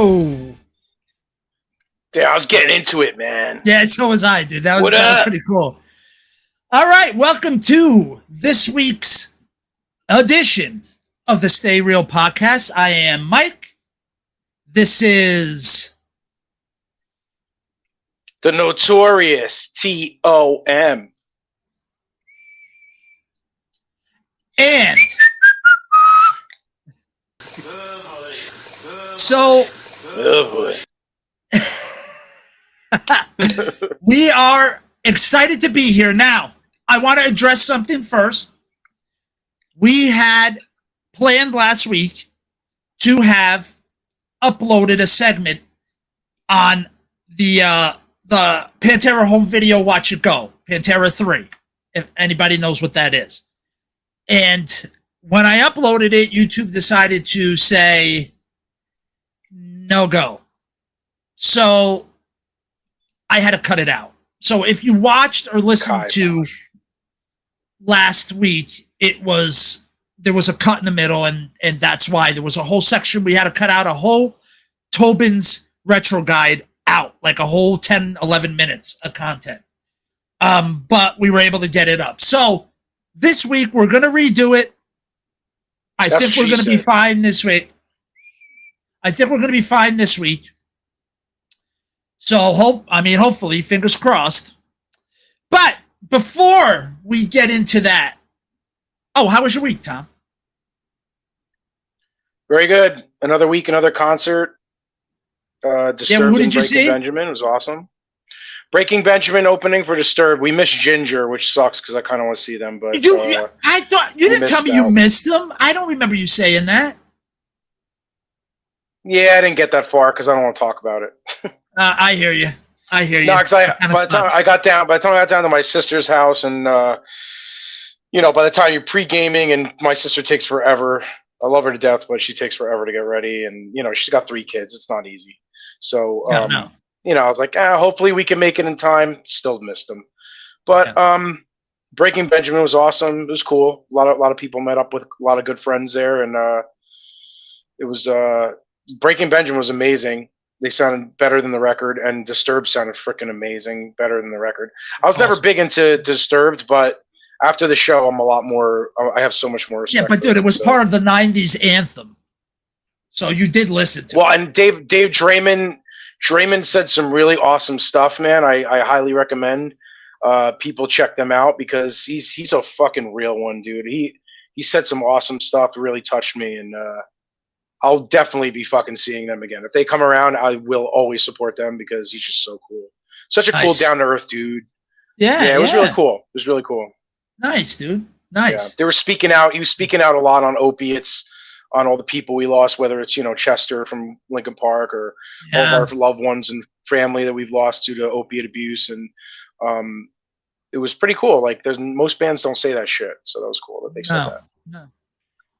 Show. Yeah, I was getting into it, man. Yeah, so was I, dude. That was pretty cool. All right, welcome to this week's edition of the Stay Real podcast. I am Mike. This is the notorious Tom. And so we are excited to be here. Now, I want to address something first. We had planned last week to have uploaded a segment on the Pantera home video Watch It Go, Pantera 3, if anybody knows what that is. And when I uploaded it, YouTube decided to say no go. So I had to cut it out. So if you watched or listened to last week, there was a cut in the middle, and that's why there was a whole section. We had to cut out a whole Tobin's retro guide out, like a whole 10, 11 minutes of content. But we were able to get it up. So this week, we're going to redo it. I think we're going to be fine this week. So, hopefully, fingers crossed. But before we get into that, how was your week, Tom? Very good. Another week, another concert. Disturbed who did you see? Benjamin was awesome. Breaking Benjamin opening for Disturbed. We missed Ginger, which sucks because I kind of want to see them. But I thought you didn't tell me you missed them. I don't remember you saying that. Yeah, I didn't get that far because I don't want to talk about it. I hear you. No, because by the time I got down to my sister's house, and by the time you're pre-gaming, and my sister takes forever. I love her to death, but she takes forever to get ready, and she's got 3 kids. It's not easy. So no. I was like, hopefully we can make it in time. Still missed them, but Breaking Benjamin was awesome. It was cool. A lot of people met up with a lot of good friends there, and it was Breaking Benjamin was amazing. They sounded better than the record, and Disturbed sounded freaking amazing, better than the record. I was never big into Disturbed, but after the show, I'm a lot more. I have so much more respect. Yeah, but dude, it was part of the '90s anthem, so you did listen to it. Well, and Dave Draymond said some really awesome stuff, man. I highly recommend people check them out because he's a fucking real one, dude. He said some awesome stuff that really touched me, and I'll definitely be fucking seeing them again. If they come around, I will always support them because he's just so cool. Such a cool, down to earth dude. Yeah, it was really cool. It was really cool. Nice, dude. Nice. Yeah. They were speaking out. He was speaking out a lot on opiates, on all the people we lost, whether it's Chester from Linkin Park or all of our loved ones and family that we've lost due to opiate abuse, and it was pretty cool. Like, most bands don't say that shit, so that was cool that they said that. No.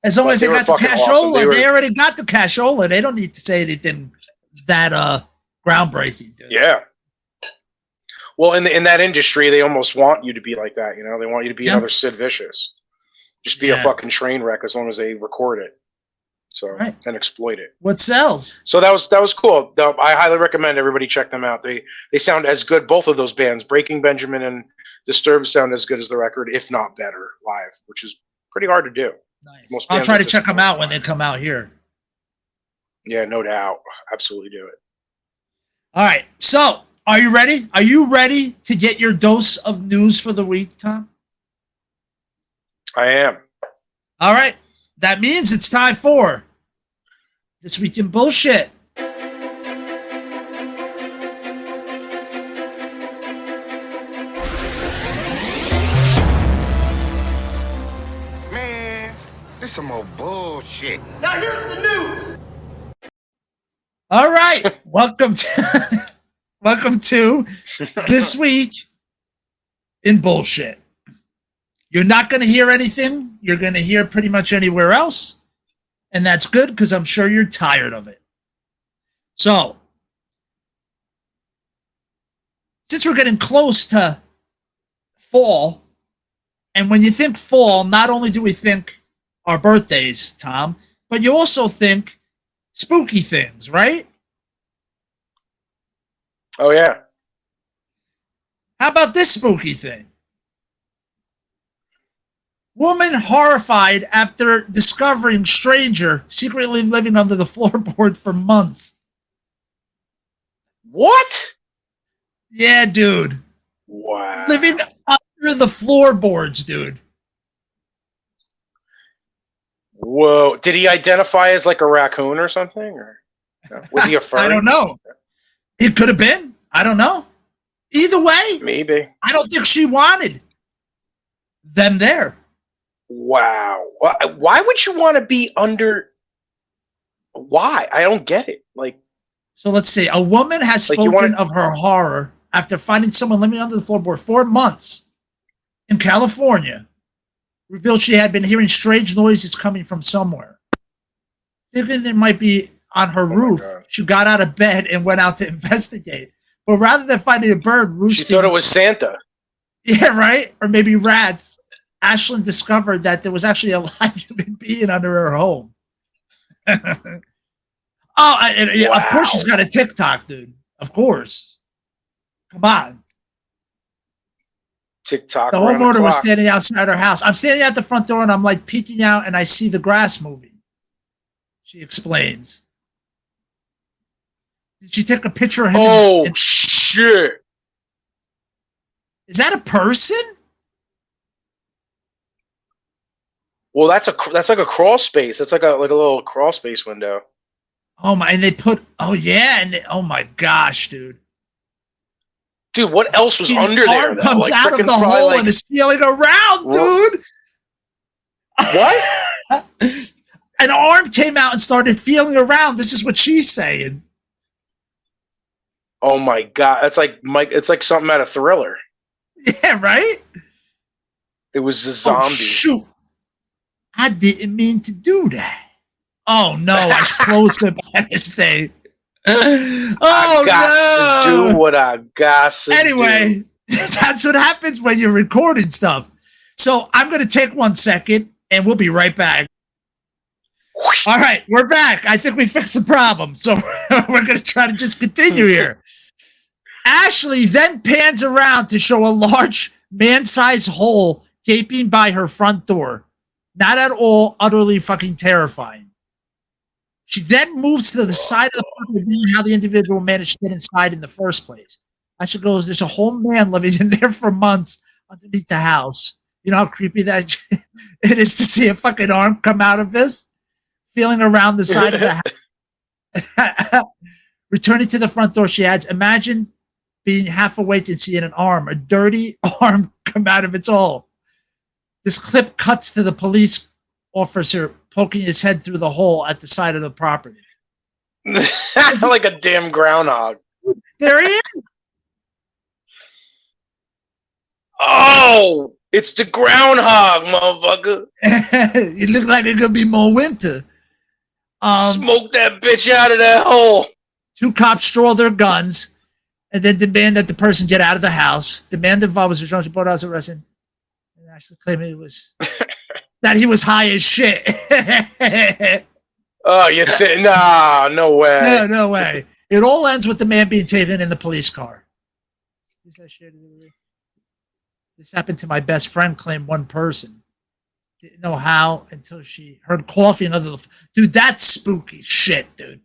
As long as they got the cashola, awesome. They already got the cashola. They don't need to say anything that groundbreaking, dude. Yeah. Well, in that industry, they almost want you to be like that. They want you to be another Sid Vicious. Just be a fucking train wreck as long as they record it. So and exploit it. What sells? So that was cool. I highly recommend everybody check them out. They sound as good. Both of those bands, Breaking Benjamin and Disturbed, sound as good as the record, if not better, live, which is pretty hard to do. Nice. I'll try to check them out when they come out here. Yeah, no doubt. Absolutely do it. All right. So, are you ready? Are you ready to get your dose of news for the week, Tom? I am. All right. That means it's time for This Week in Bullshit. Man, this some more bullshit. Now here's the news. All right. Welcome to This Week in Bullshit. You're not going to hear anything you're going to hear pretty much anywhere else. And that's good because I'm sure you're tired of it. So, since we're getting close to fall, and when you think fall, not only do we think our birthdays, Tom, but you also think spooky things, right? Oh yeah. How about this spooky thing? Woman horrified after discovering stranger secretly living under the floorboard for months. What? Yeah, dude. Wow. Living under the floorboards, dude. Whoa. Did he identify as like a raccoon or something? Or was he a furry? I don't know. It could have been. I don't know. Either way, Maybe. I don't think she wanted them there. Wow. Why would you want to be under? Why? I don't get it. Like, So let's see. A woman has Like, you spoken wanna- of her horror after finding someone living under the floorboard 4 months in California. Revealed she had been hearing strange noises coming from somewhere. Thinking it might be on her my roof, God. she got out of bed and went out to investigate. But rather than finding a bird she roosting, thought it was Santa. yeah, right, or maybe rats, Ashlyn discovered that there was actually a live human being under her home. Yeah, of course she's got a TikTok, dude. Of course. Come on. TikTok. The around homeowner was clock. standing outside her house. I'm standing at the front door and I'm like peeking out and I see the grass moving. She explains. Did she take a picture of him? Oh shit! Is that a person? Well, that's like a crawl space. That's like a little crawl space window. Oh my! And they put. Oh yeah! Oh my gosh, dude! Dude, what else was The under there? arm Though? comes Like, out of frickin' the probably, hole like- and is feeling around, Ro- dude. What? An arm came out and started feeling around. This is what she's saying. Oh my god, that's like Mike. It's like something out of Thriller. Yeah, right. It was a zombie. Oh, shoot! I didn't mean to do that. Oh no! I closed it by mistake. I Oh got to no! do what I got to do. Anyway, that's what happens when you're recording stuff. So I'm going to take 1 second and we'll be right back. All right, we're back. I think we fixed the problem. So we're going to try to just continue here. Ashley then pans around to show a large man-sized hole gaping by her front door. Not at all utterly fucking terrifying. She then moves to the side of the property, revealing how the individual managed to get inside in the first place. Ashley goes, there's a whole man living in there for months underneath the house. You know how creepy that it is to see a fucking arm come out of this? Feeling around the side of the house. Returning to the front door, she adds, imagine being half awake and seeing an arm, a dirty arm come out of its hole. This clip cuts to the police officer poking his head through the hole at the side of the property. Like a damn groundhog. There he is. Oh, it's the groundhog, motherfucker. It looked like it's gonna be more winter. Smoke that bitch out of that hole. 2 cops draw their guns and then demand that the person get out of the house. The man involved was Jones report house arrested and actually claiming it was that he was high as shit. Oh, you think? Nah, no way. No way. It all ends with the man being taken in the police car. This happened to my best friend, claimed one person. Didn't know how until she heard coughing under the... Dude, that's spooky shit, dude.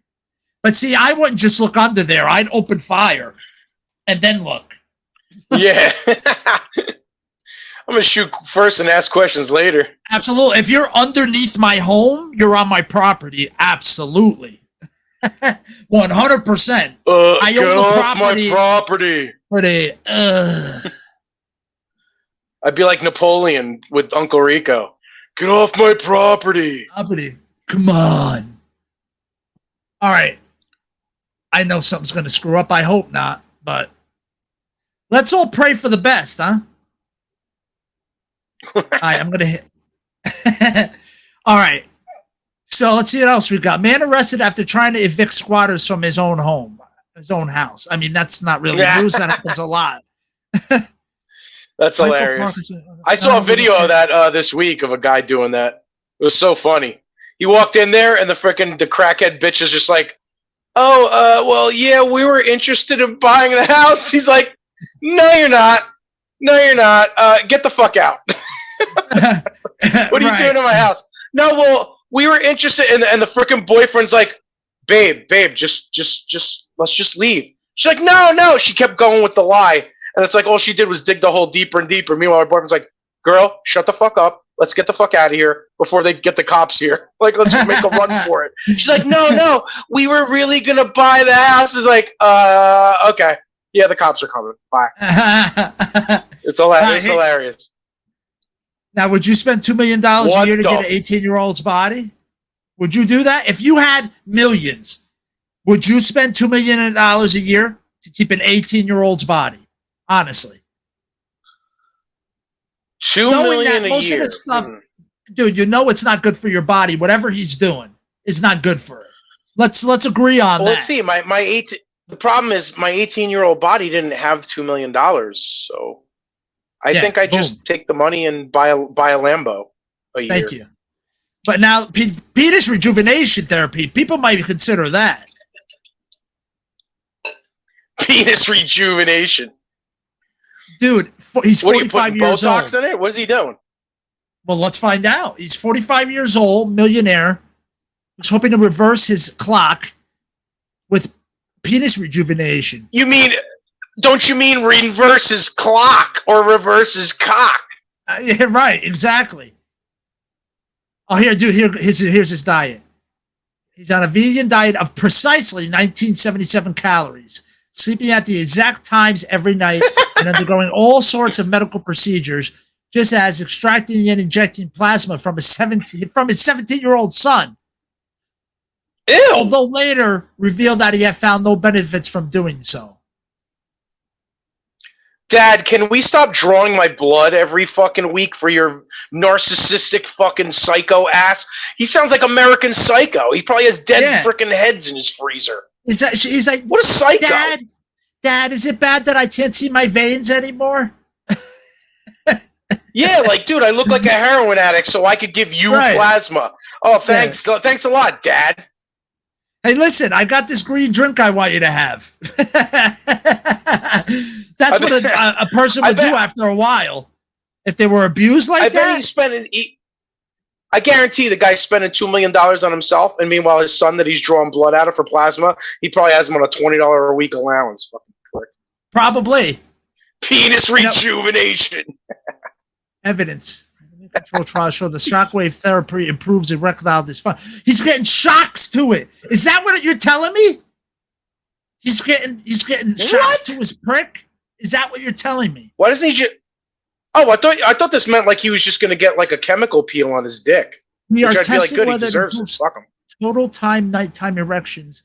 But see, I wouldn't just look under there. I'd open fire and then look. Yeah. I'm going to shoot first and ask questions later. Absolutely. If you're underneath my home, you're on my property. Absolutely. 100%. I own Get the off property. my property. Pretty. I'd be like Napoleon with Uncle Rico. Get off my property. Property. Come on. All right. I know something's going to screw up. I hope not. But let's all pray for the best, huh? All right, I'm going to hit. All right. So let's see what else we got. Man arrested after trying to evict squatters from his own home, his own house. I mean, that's not really news. That happens a lot. That's hilarious. I saw a video of that this week of a guy doing that. It was so funny. He walked in there and the crackhead bitch is just like, well, yeah, we were interested in buying the house. He's like, no, you're not. No, you're not. Get the fuck out. What are you doing in my house? No, well, we were interested in, and the freaking boyfriend's like, babe, just let's just leave. She's like, no. She kept going with the lie, and it's like all she did was dig the hole deeper and deeper. Meanwhile, our boyfriend's like, girl, shut the fuck up. Let's get the fuck out of here before they get the cops here. Like, let's just make a run for it. She's like, no, we were really gonna buy the house. Is like, okay, yeah, the cops are coming. Bye. It's hilarious. Now, would you spend $2 million a year to get an 18-year-old's body? Would you do that? If you had millions, would you spend $2 million a year to keep an 18-year-old's body? Honestly. Knowing that most of the stuff, dude, you know it's not good for your body. Whatever he's doing is not good for it. Let's agree on that. Let's see. The problem is my 18-year-old body didn't have $2 million, so I think I just take the money and buy a Lambo a year. Thank you. But now, penis rejuvenation therapy, people might consider that. Penis rejuvenation. Dude, he's 45 years old. Botox in it? What is he doing? Well, let's find out. He's 45 years old, millionaire, who's hoping to reverse his clock with penis rejuvenation. Don't you mean reverse his clock or reverse his cock? Yeah, right, exactly. Oh, here's his diet. He's on a vegan diet of precisely 1977 calories, sleeping at the exact times every night, and undergoing all sorts of medical procedures, just as extracting and injecting plasma from his 17-year-old son. Ew. Although later revealed that he had found no benefits from doing so. Dad, can we stop drawing my blood every fucking week for your narcissistic fucking psycho ass? He sounds like American Psycho. He probably has dead freaking heads in his freezer. He's like, what a psycho. Dad, is it bad that I can't see my veins anymore? Yeah, like, dude, I look like a heroin addict, so I could give you plasma. Oh, thanks. Yeah. Thanks a lot, Dad. Hey, listen, I got this green drink I want you to have. That's what a person would do after a while. If they were abused like that. I guarantee the guy's spending $2 million on himself, and meanwhile his son that he's drawing blood out of for plasma, he probably has him on a $20 a week allowance. Fucking prick. Probably. Penis rejuvenation. Evidence. Control trials show the shockwave therapy improves erectile dysfunction. He's getting shocks to it. Is that what you're telling me? He's getting shocks to his prick. Is that what you're telling me? Why doesn't he just? Oh, I thought this meant like he was just going to get like a chemical peel on his dick. We are testing like, good, whether he deserves it. Fuck him. Total time, nighttime erections.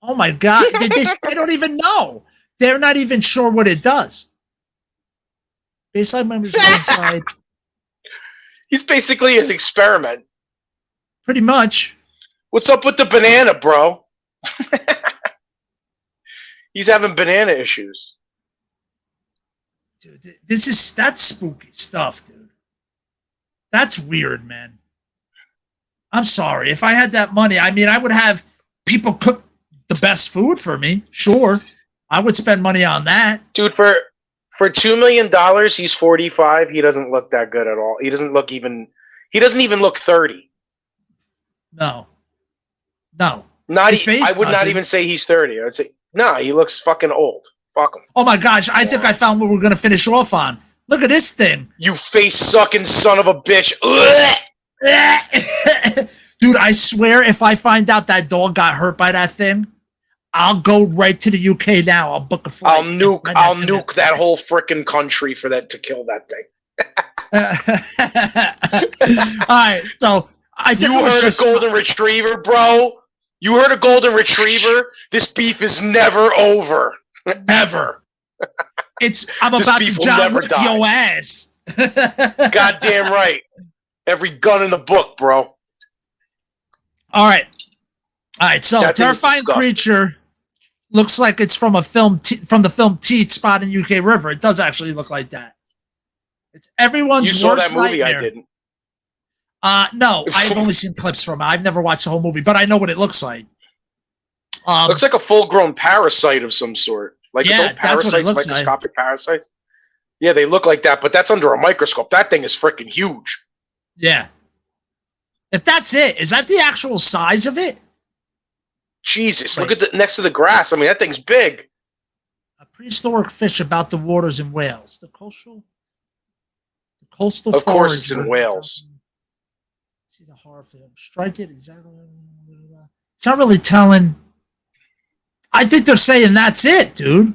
Oh my God! they don't even know. They're not even sure what it does. Baseline members inside. He's basically his experiment. Pretty much. What's up with the banana, bro? He's having banana issues. Dude, that's spooky stuff, dude. That's weird, man. I'm sorry. If I had that money, I mean, I would have people cook the best food for me. Sure. I would spend money on that. Dude, for $2 million, he's 45. He doesn't look that good at all. He doesn't even look 30. No. I would not even say he's 30. I'd say, no, he looks fucking old. Fuck him. Oh my gosh, I think I found what we're going to finish off on. Look at this thing. You face-sucking son of a bitch. Dude, I swear if I find out that dog got hurt by that thing, I'll go right to the UK now. I'll book a flight. I'll nuke that whole freaking country to kill that thing. All right, so I think you heard a golden retriever, bro. You heard a golden retriever. This beef is never over. Ever. I'm about to John Wick your ass. Goddamn right. Every gun in the book, bro. All right. So terrifying creature looks like it's from a film from the film Teeth Spot in UK River. It does actually look like that. It's everyone's worst nightmare. You saw that movie? I didn't. No, I've only seen clips from it. I've never watched the whole movie, but I know what it looks like. Looks like a full-grown parasite of some sort. Like Yeah, adult that's what it parasites, looks like. microscopic parasites. Yeah, they look like that, but that's under a microscope. That thing is freaking huge. Yeah. If that's it, is that the actual size of it? Jesus, Wait. look at the next to the grass. I mean, that thing's big. A prehistoric fish about the waters in Wales. The coastal Of course it's forager. in Wales. See the horror film. Strike it exactly. It's not really telling. I think they're saying that's it, dude.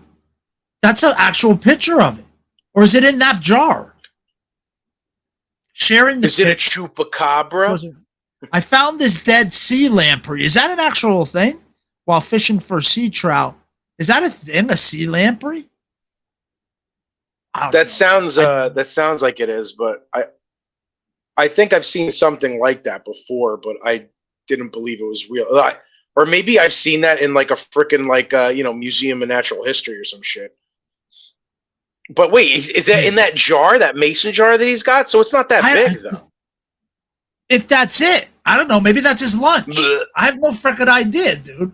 That's an actual picture of it. Or is it in that jar? Sharing the Is it a chupacabra? I found this dead sea lamprey. Is that an actual thing? While fishing for sea trout. Is that a thing? A sea lamprey? That sounds like it is, but I think I've seen something like that before, but I didn't believe it was real. Or maybe I've seen that in like a freaking Museum of Natural History or some shit. But wait, is that in that jar, that mason jar that he's got? So it's not that big though. If that's it, I don't know. Maybe that's his lunch. Blech. I have no freaking idea, dude.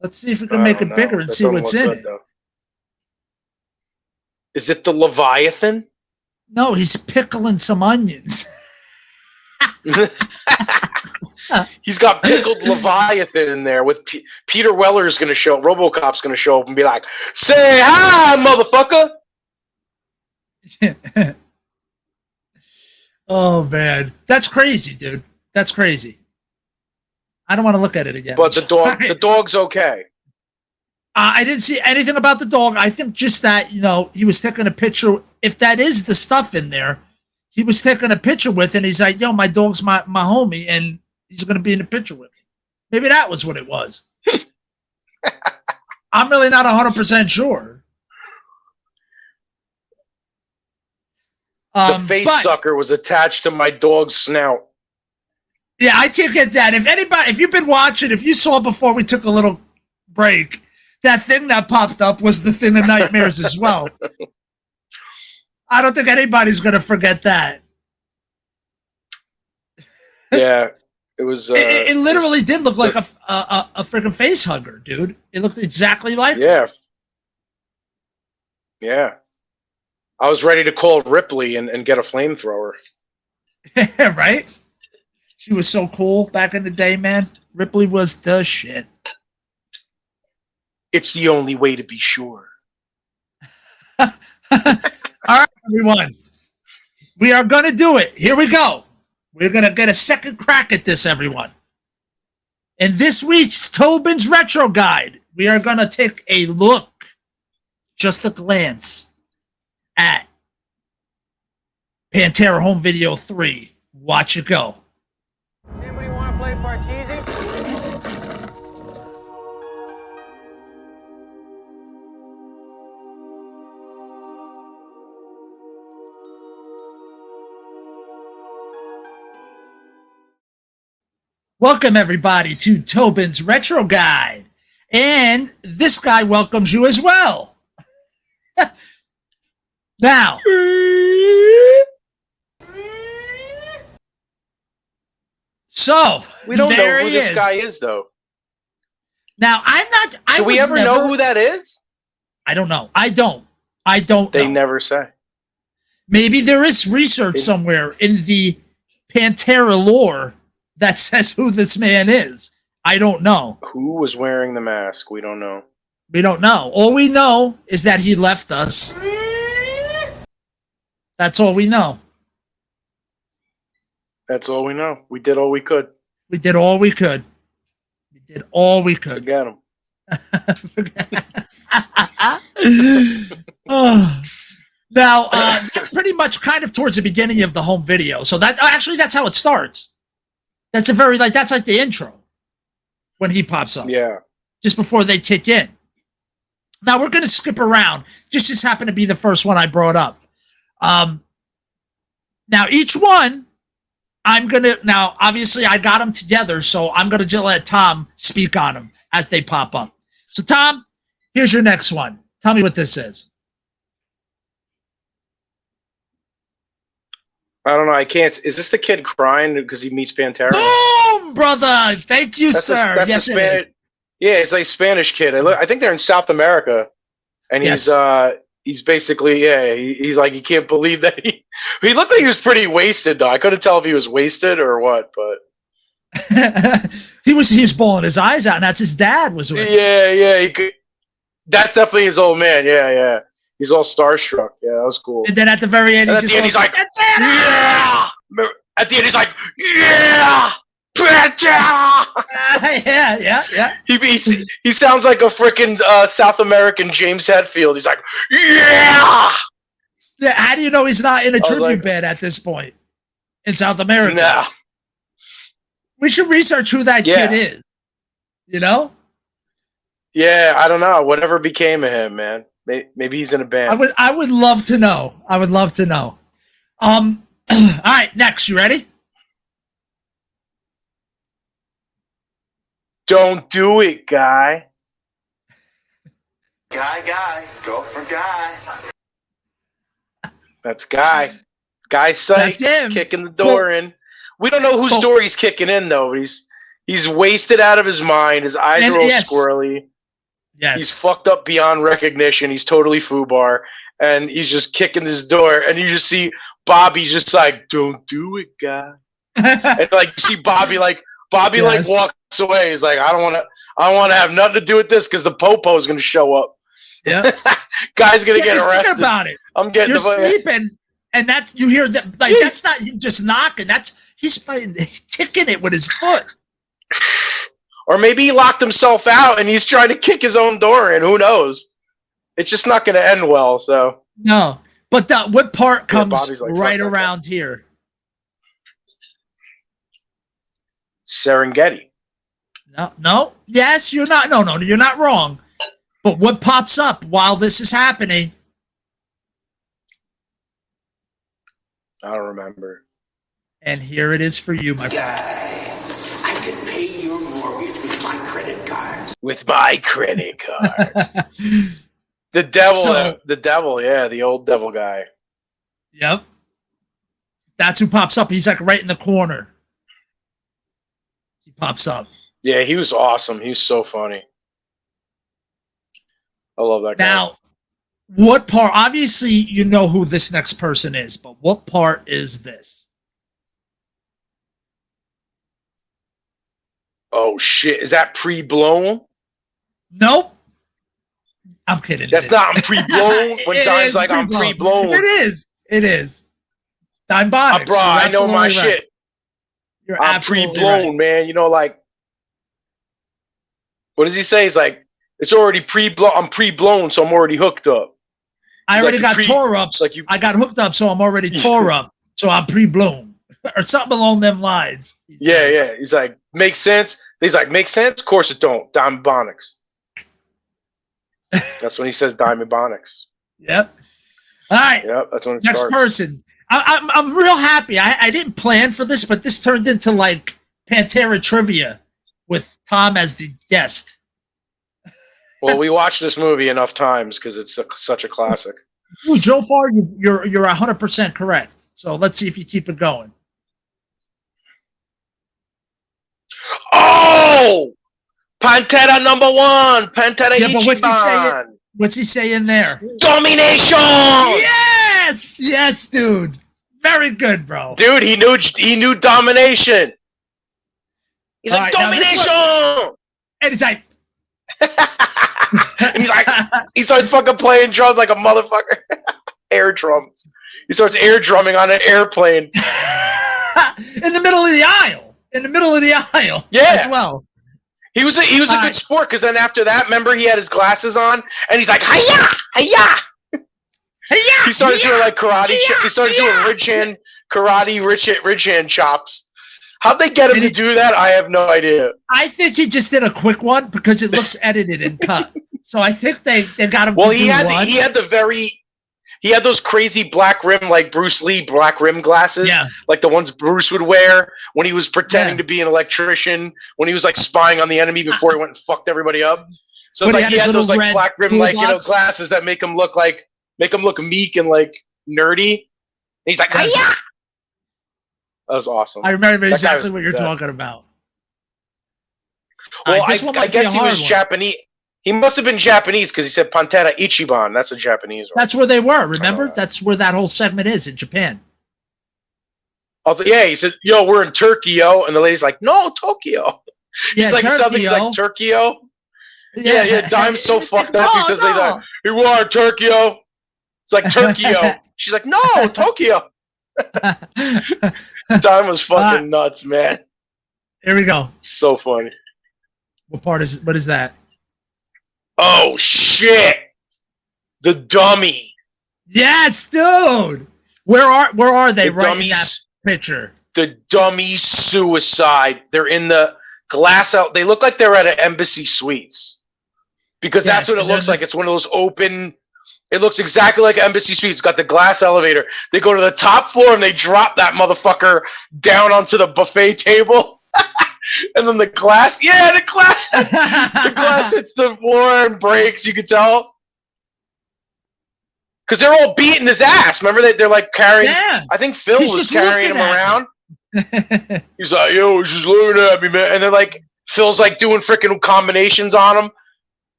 Let's see if we can make it bigger and see what's in it. Though. Is it the Leviathan? No, he's pickling some onions. He's got pickled Leviathan in there with Peter Weller's going to show up. RoboCop's going to show up and be like, "Say hi, motherfucker." Oh, man. That's crazy, dude. That's crazy. I don't want to look at it again. But the dog's okay. I didn't see anything about the dog. I think just that, he was taking a picture. If that is the stuff in there, he was taking a picture with, and he's like, yo, my dog's my homie, and he's going to be in the picture with me. Maybe that was what it was. I'm really not 100% sure. The face sucker was attached to my dog's snout. Yeah, I can't get that. If you've been watching, if you saw before we took a little break, that thing that popped up was the thing of nightmares as well. I don't think anybody's going to forget that. Yeah, it was. It literally did look like a freaking face hugger, dude. It looked exactly like. Yeah. Yeah. I was ready to call Ripley and get a flamethrower. Right? She was so cool back in the day, man. Ripley was the shit. It's the only way to be sure. All right, everyone. We are going to do it. Here we go. We're going to get a second crack at this, everyone. In this week's Tobin's Retro Guide, we are going to take a look, just a glance, at Pantera Home Video 3. Watch it go. Anybody want to play Parcheesi? Welcome, everybody, to Tobin's Retro Guide. And this guy welcomes you as well. Now, so We don't know there who he this is. guy is, though. Now, I'm not. Do we ever know who that is? I don't know. I don't They know. never say. Maybe there is research somewhere in the Pantera lore that says who this man is. I don't know. Who was wearing the mask? We don't know. We don't know. All we know is that he left us. That's all we know. That's all we know. We did all we could. We did all we could. We did all we could. Forget him. Oh. Now, that's pretty much kind of towards the beginning of the home video. So that's how it starts. That's that's like the intro when he pops up. Yeah. Just before they kick in. Now we're going to skip around. Just happened to be the first one I brought up. Now each one, now obviously I got them together, so I'm going to just let Tom speak on them as they pop up. So Tom, here's your next one. Tell me what this is. I don't know. I can't. Is this the kid crying because he meets Pantera? Boom, brother. Thank you, sir. That's yes, a it is. Yeah, he's like a Spanish kid. I think they're in South America, and he's basically he's like, he can't believe that he looked like he was pretty wasted though. I couldn't tell if he was wasted or what, but he was bawling his eyes out, and that's his dad was with him. yeah, that's definitely his old man. Yeah, he's all starstruck. Yeah, that was cool. And then at the very end, He's like, yeah. At the end, he's like, yeah. yeah. He sounds like a freaking South American James Hetfield. He's like, yeah. Yeah. How do you know he's not in a tribute like, band at this point in South America? Nah. We should research who that kid is. You know? Yeah, I don't know. Whatever became of him, man. Maybe he's in a band. I would love to know. I would love to know. All right, next. You ready? Don't do it, guy. Guy, go for guy. That's Guy. Guy Sykes That's him. kicking the door in. We don't know whose door he's kicking in, though. He's wasted out of his mind. His eyes are all squirrely. Yes. He's fucked up beyond recognition. He's totally foobar. And he's just kicking this door. And you just see Bobby just like, don't do it, guy. And like, you see Bobby like walks away. He's like, I don't want to have nothing to do with this because the popo is going to show up. Yeah. Guy's going to get arrested. Think about it. I'm getting You're sleeping, and that's you hear that like that's not just knocking. He's kicking it with his foot. Or maybe he locked himself out and he's trying to kick his own door in. Who knows? It's just not going to end well. So no. But what part comes like, right around here? Serengeti. No. Yes, you're not. No, you're not wrong. But what pops up while this is happening? I don't remember. And here it is for you, my friend. I can pay your mortgage with my credit cards. With my credit card. The devil, yeah, the old devil guy. Yep. That's who pops up. He's like right in the corner. He pops up. Yeah, he was awesome. He was so funny. I love that guy. Now, what part? Obviously, you know who this next person is, but what part is this? Oh shit! Is that pre-blown? Nope. I'm kidding. That's not pre-blown. When Dime's like, I'm pre-blown. It is. Dime Bonics. Bro, I know my shit. I'm pre-blown, right. man. You know, like, what does he say? He's like, it's already pre-blown. I'm pre-blown, so I'm already hooked up. I already got tore up. I got hooked up, so I'm already tore up. So I'm pre-blown. Or something along them lines. Yeah. He's like, makes sense. He's like, makes sense? Of course it don't. Diamond Bonics. That's when he says Diamond Bonics. Yep. All right. Yep, that's when it Next starts. person. I'm real happy. I didn't plan for this, but this turned into like Pantera trivia with Tom as the guest. Well, we watched this movie enough times because it's such a classic. Ooh, Joe Farr, you're 100% correct. So let's see if you keep it going. Oh, Pantera #1, Pantera But Ichiban. what's he saying there? Domination. Yes, dude. Very good, bro. Dude, he knew domination. He's like, right, domination. And he's like, and he's like, he starts fucking playing drums like a motherfucker. Air drums. He starts air drumming on an airplane. in the middle of the aisle. Yeah. As well. He was a good sport because then after that, remember he had his glasses on and he's like, hiya, hiya. He started doing like karate. He started doing rich hand chops. How'd they get him to do that? I have no idea. I think he just did a quick one because it looks edited and cut. So I think they got him. Well, to he had those crazy black rim, like Bruce Lee black rim glasses, like the ones Bruce would wear when he was pretending to be an electrician, when he was like spying on the enemy before he went and fucked everybody up. So it's like he had those like black rim, like glasses that make him look meek and like nerdy. And he's like, hiya! That was awesome. I remember exactly what you're talking about. All Well, right, this one I might be a guess he hard was one. Japanese. He must have been Japanese because he said Pantera Ichiban. That's a Japanese one. That's where they were. Remember? that. That's where that whole segment is in Japan. Yeah, he said, "Yo, we're in Tokyo," and the lady's like, "No, Tokyo." Yeah, He's like something's like Tokyo. Yeah. Dime's so fucked up. He says like that. You are Tokyo. It's like Tokyo. She's like, "No, Tokyo." Dime was fucking nuts, man. Here we go. So funny. What is that? Oh shit! The dummy. Yes, dude. Where are they The right in that dummies. picture? The dummy suicide. They're in the glass out. They look like they're at an Embassy Suites because that's Yes, what it looks like. It's one of those open. It looks exactly like Embassy Suites. It's got the glass elevator. They go to the top floor and they drop that motherfucker down onto the buffet table. And then the glass hits the floor and breaks. You could tell because they're all beating his ass. Remember they're like carrying. Yeah. I think Phil He's was just carrying him looking at around. He's like, "Yo, he's just looking at me, man." And they're like, Phil's like doing freaking combinations on him.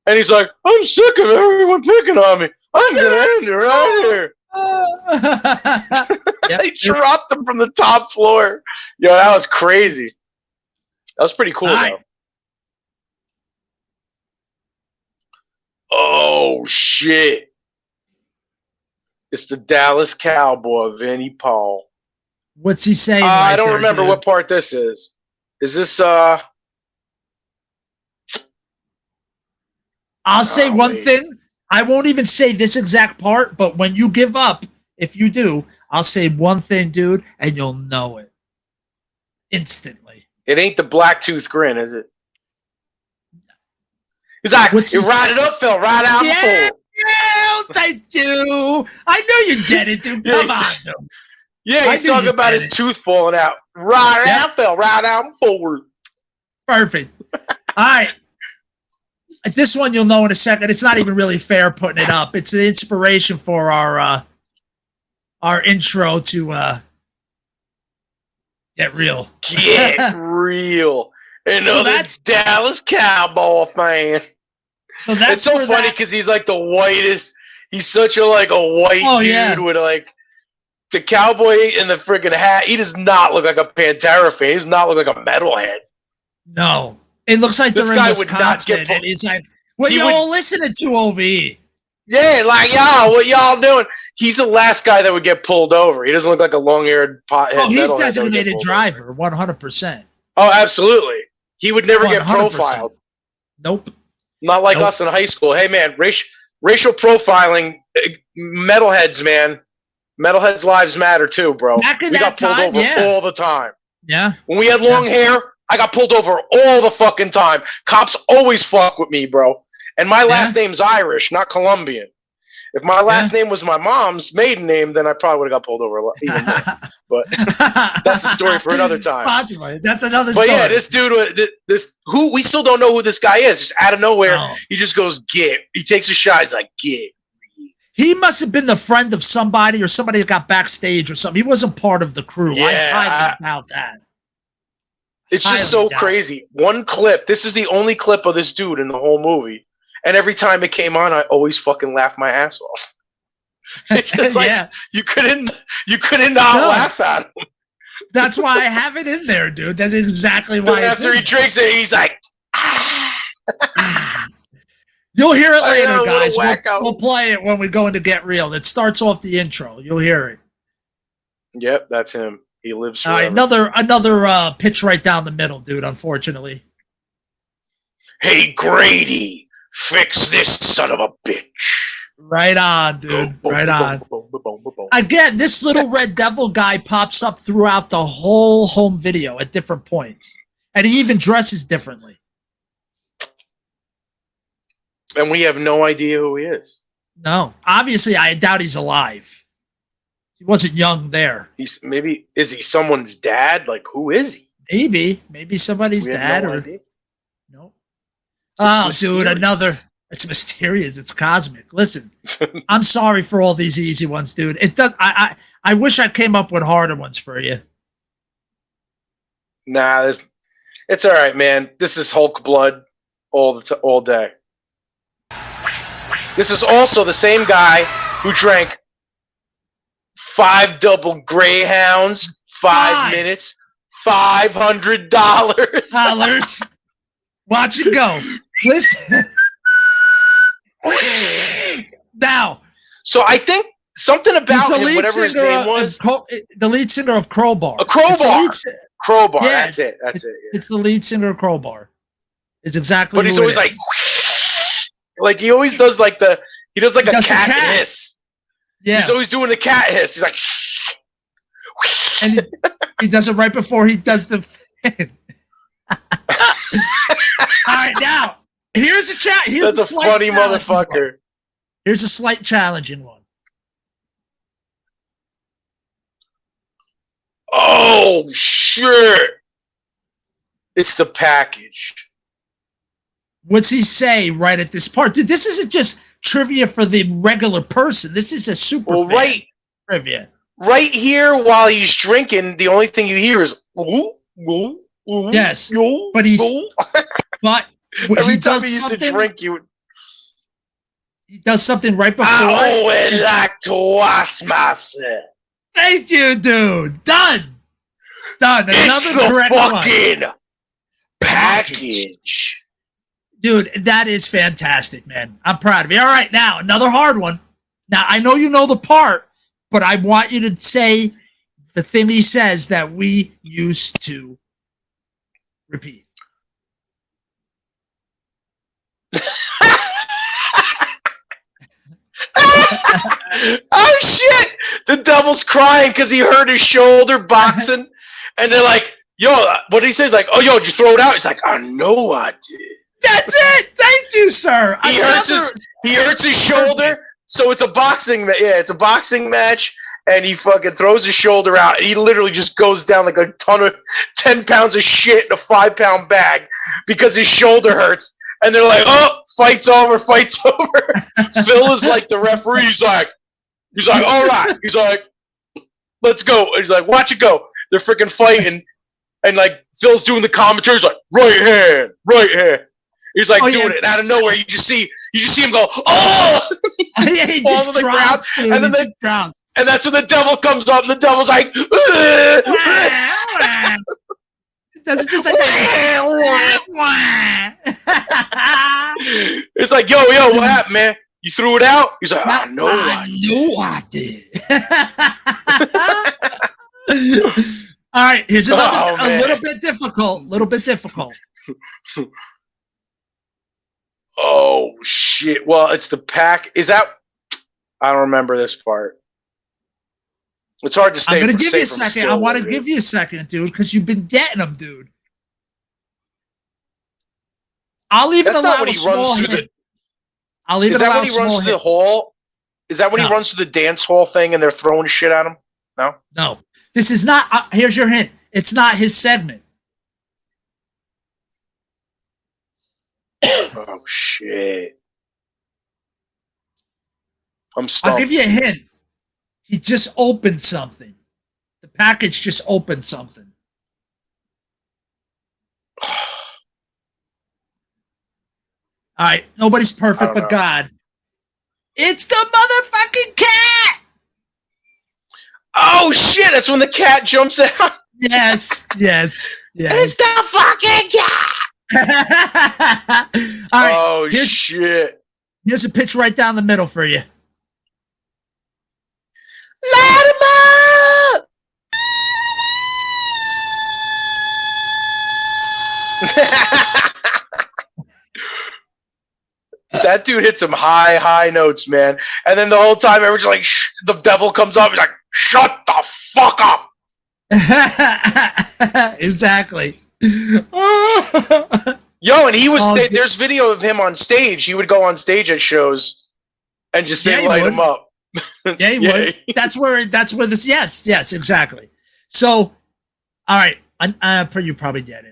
And he's like, "I'm sick of everyone picking on me. I'm gonna end it right here." Yep. They dropped him from the top floor. Yo, that was crazy. That was pretty cool, though. Oh shit! It's the Dallas Cowboy, Vinnie Paul. What's he saying? I don't remember what part this is. Is this I'll say one thing. I won't even say this exact part, but when you give up, if you do, I'll say one thing, dude, and you'll know it instantly. It ain't the black tooth grin, is it? He's like, "You ride it up, Phil. Ride out Yeah, full." yeah, thank you. I know you get it, dude. Come on, dude. Yeah, he's talking about his tooth falling out. Ride it out, Phil. Ride out forward. Perfect. All right. This one you'll know in a second. It's not even really fair putting it up. It's an inspiration for our intro to Get Real. Get real. Another that's- Dallas Cowboy fan. So that's It's so where funny because he's like the whitest. He's such a white dude yeah. with like the cowboy and the freaking hat. He does not look like a Pantera fan. He does not look like a metalhead. No. It looks like This they're guy in would not Wisconsin, get and he's like, "What he y'all listening to, OV?" Yeah, like y'all, what y'all doing? He's the last guy that would get pulled over. He doesn't look like a long-haired pothead. Oh, he's metalhead that would get designated pulled driver, 100%. over. Oh, absolutely. He would never get 100%. profiled. Nope. Not like us in high school. Hey, man, racial profiling, metalheads, man. Metalheads' lives matter too, bro. Back in We that got pulled time, over yeah. all the time. Yeah. When we had long hair, I got pulled over all the fucking time. Cops always fuck with me, bro. And my last name's Irish, not Colombian. If my last name was my mom's maiden name, then I probably would have got pulled over a lot even more. But that's a story for another time. Possibly. That's another But story. yeah, this dude, who we still don't know who this guy is. Just out of nowhere, he just goes, "Get." He takes a shot. He's like, "Get." He must have been the friend of somebody or somebody that got backstage or something. He wasn't part of the crew. Yeah, I highly doubt that. It's just so crazy. One clip. This is the only clip of this dude in the whole movie. And every time it came on, I always fucking laughed my ass off. It's just like you couldn't not laugh at him. That's why I have it in there, dude. That's exactly why. After he drinks it, he's like, You'll hear it I later, know, guys. wacko. We'll play it when we go into Get Real. It starts off the intro. You'll hear it. Yep, that's him. He lives All forever. right, another pitch right down the middle, dude. Unfortunately. Hey, Grady, fix this son of a bitch. Right on, dude. Right on. Again, this little Red Devil guy pops up throughout the whole home video at different points. And he even dresses differently. And we have no idea who he is. No. Obviously, I doubt he's alive. He wasn't young there. Is he someone's dad? Like, who is he? Maybe somebody's We have dad no or idea. no. Oh, mysterious. dude, another. It's mysterious. It's cosmic. Listen, I'm sorry for all these easy ones, dude. It does. I wish I came up with harder ones for you. Nah, It's all right, man. This is Hulk blood all day. This is also the same guy who drank 5 double Greyhounds, 5 minutes, $500. Dollars. Watch it go. Listen. Now. So I think something about He's the him, lead whatever his singer name was. the lead singer of Crowbar. A Crowbar. Crowbar. Yeah, That's it. Yeah. It's the lead singer of Crowbar. It's exactly. But he's who always it is. like he always does like a the cat cat. hiss. Yeah, He's always doing the cat hiss. He's like, and he does it right before he does the thing. All right, now here's a chat. that's a funny motherfucker. Here's a slight challenging one. Oh shit! It's the package. What's he say right at this part? Dude, this isn't just trivia for the regular person. This is a super fan trivia. Right here while he's drinking, the only thing you hear is ooh, ooh, ooh. Yes, ooh, but he's ooh. but Every time he used to drink, he does something right before. I always like to wash myself. Thank you, dude. Done. Another It's the correct fucking one. package. Dude, that is fantastic, man. I'm proud of you. All right, now another hard one. Now I know you know the part, but I want you to say the thing he says that we used to repeat. Oh shit! The devil's crying because he hurt his shoulder boxing, and they're like, "Yo, what did he say?" He's like, "Oh, yo, did you throw it out?" He's like, "I know I did." That's it. Thank you, sir. He hurts his shoulder, so it's a boxing. It's a boxing match, and he fucking throws his shoulder out, and he literally just goes down like a ton of 10 pounds of shit in a 5-pound bag because his shoulder hurts. And they're like, "Oh, fight's over." Phil is like the referee. He's like, "All right." He's like, "Let's go." He's like, "Watch it go." They're freaking fighting, and like Phil's doing the commentary. He's like, "Right hand, right hand." He's like doing it, and out of nowhere, you just see him go, "Oh!" Yeah, he Fall just to the ground, drops, dude. and then and that's when the devil comes up, and the devil's like, That's just like it's like, yo, what happened, man? You threw it out? He's like, I know I did. All right, here's another a little bit difficult. Oh shit. Well, it's the pack. Is that I don't remember this part. It's hard to stay. I'm gonna give you a second. I want to give you a second, dude, because you've been getting them, dude. I'll even allow a small hint. I'll even allow a small hint. Is that when he runs through the hall? Is that when he runs through the dance hall thing and they're throwing shit at him? No? No. This is not, here's your hint. It's not his segment. Oh, shit. I'm stumped. I'll give you a hint. He just opened something. The package just opened something. All right, nobody's perfect but God. It's the motherfucking cat! Oh, shit, that's when the cat jumps out. Yes. It's the fucking cat! All right, oh, shit. Here's a pitch right down the middle for you. Light him up! That dude hit some high notes, man. And then the whole time, everyone's like, the devil comes up. He's like, shut the fuck up. Exactly. Yo, and he was, there's video of him on stage. He would go on stage at shows and just say, light him up. Yeah, he would. That's where this, yes, exactly. So, all right. You probably get it.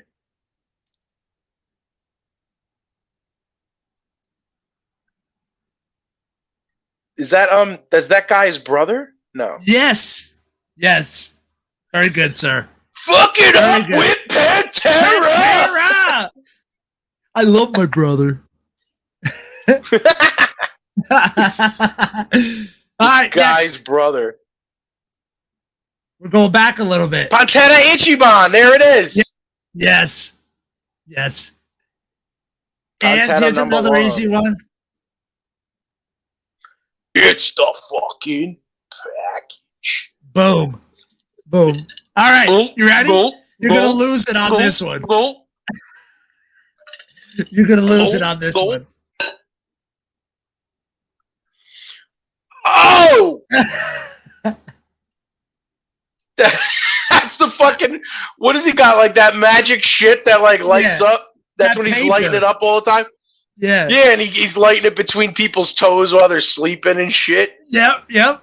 Is that that guy's brother? No. Yes. Very good, sir. Fuck it up with Pantera! I love my brother. All right, Guy's next. brother. We're going back a little bit. Pantera Ichiban. There it is. Yes. Yes. And Pantera here's number another one. easy one. It's the fucking package. Boom. Boom. All right. You ready? You're going to lose it on this one. You're going to lose it on this one. Oh! That's the fucking. What has he got? Like that magic shit that like lights up? That's That when he's paper. lighting it up all the time? Yeah. Yeah, and he's lighting it between people's toes while they're sleeping and shit. Yep.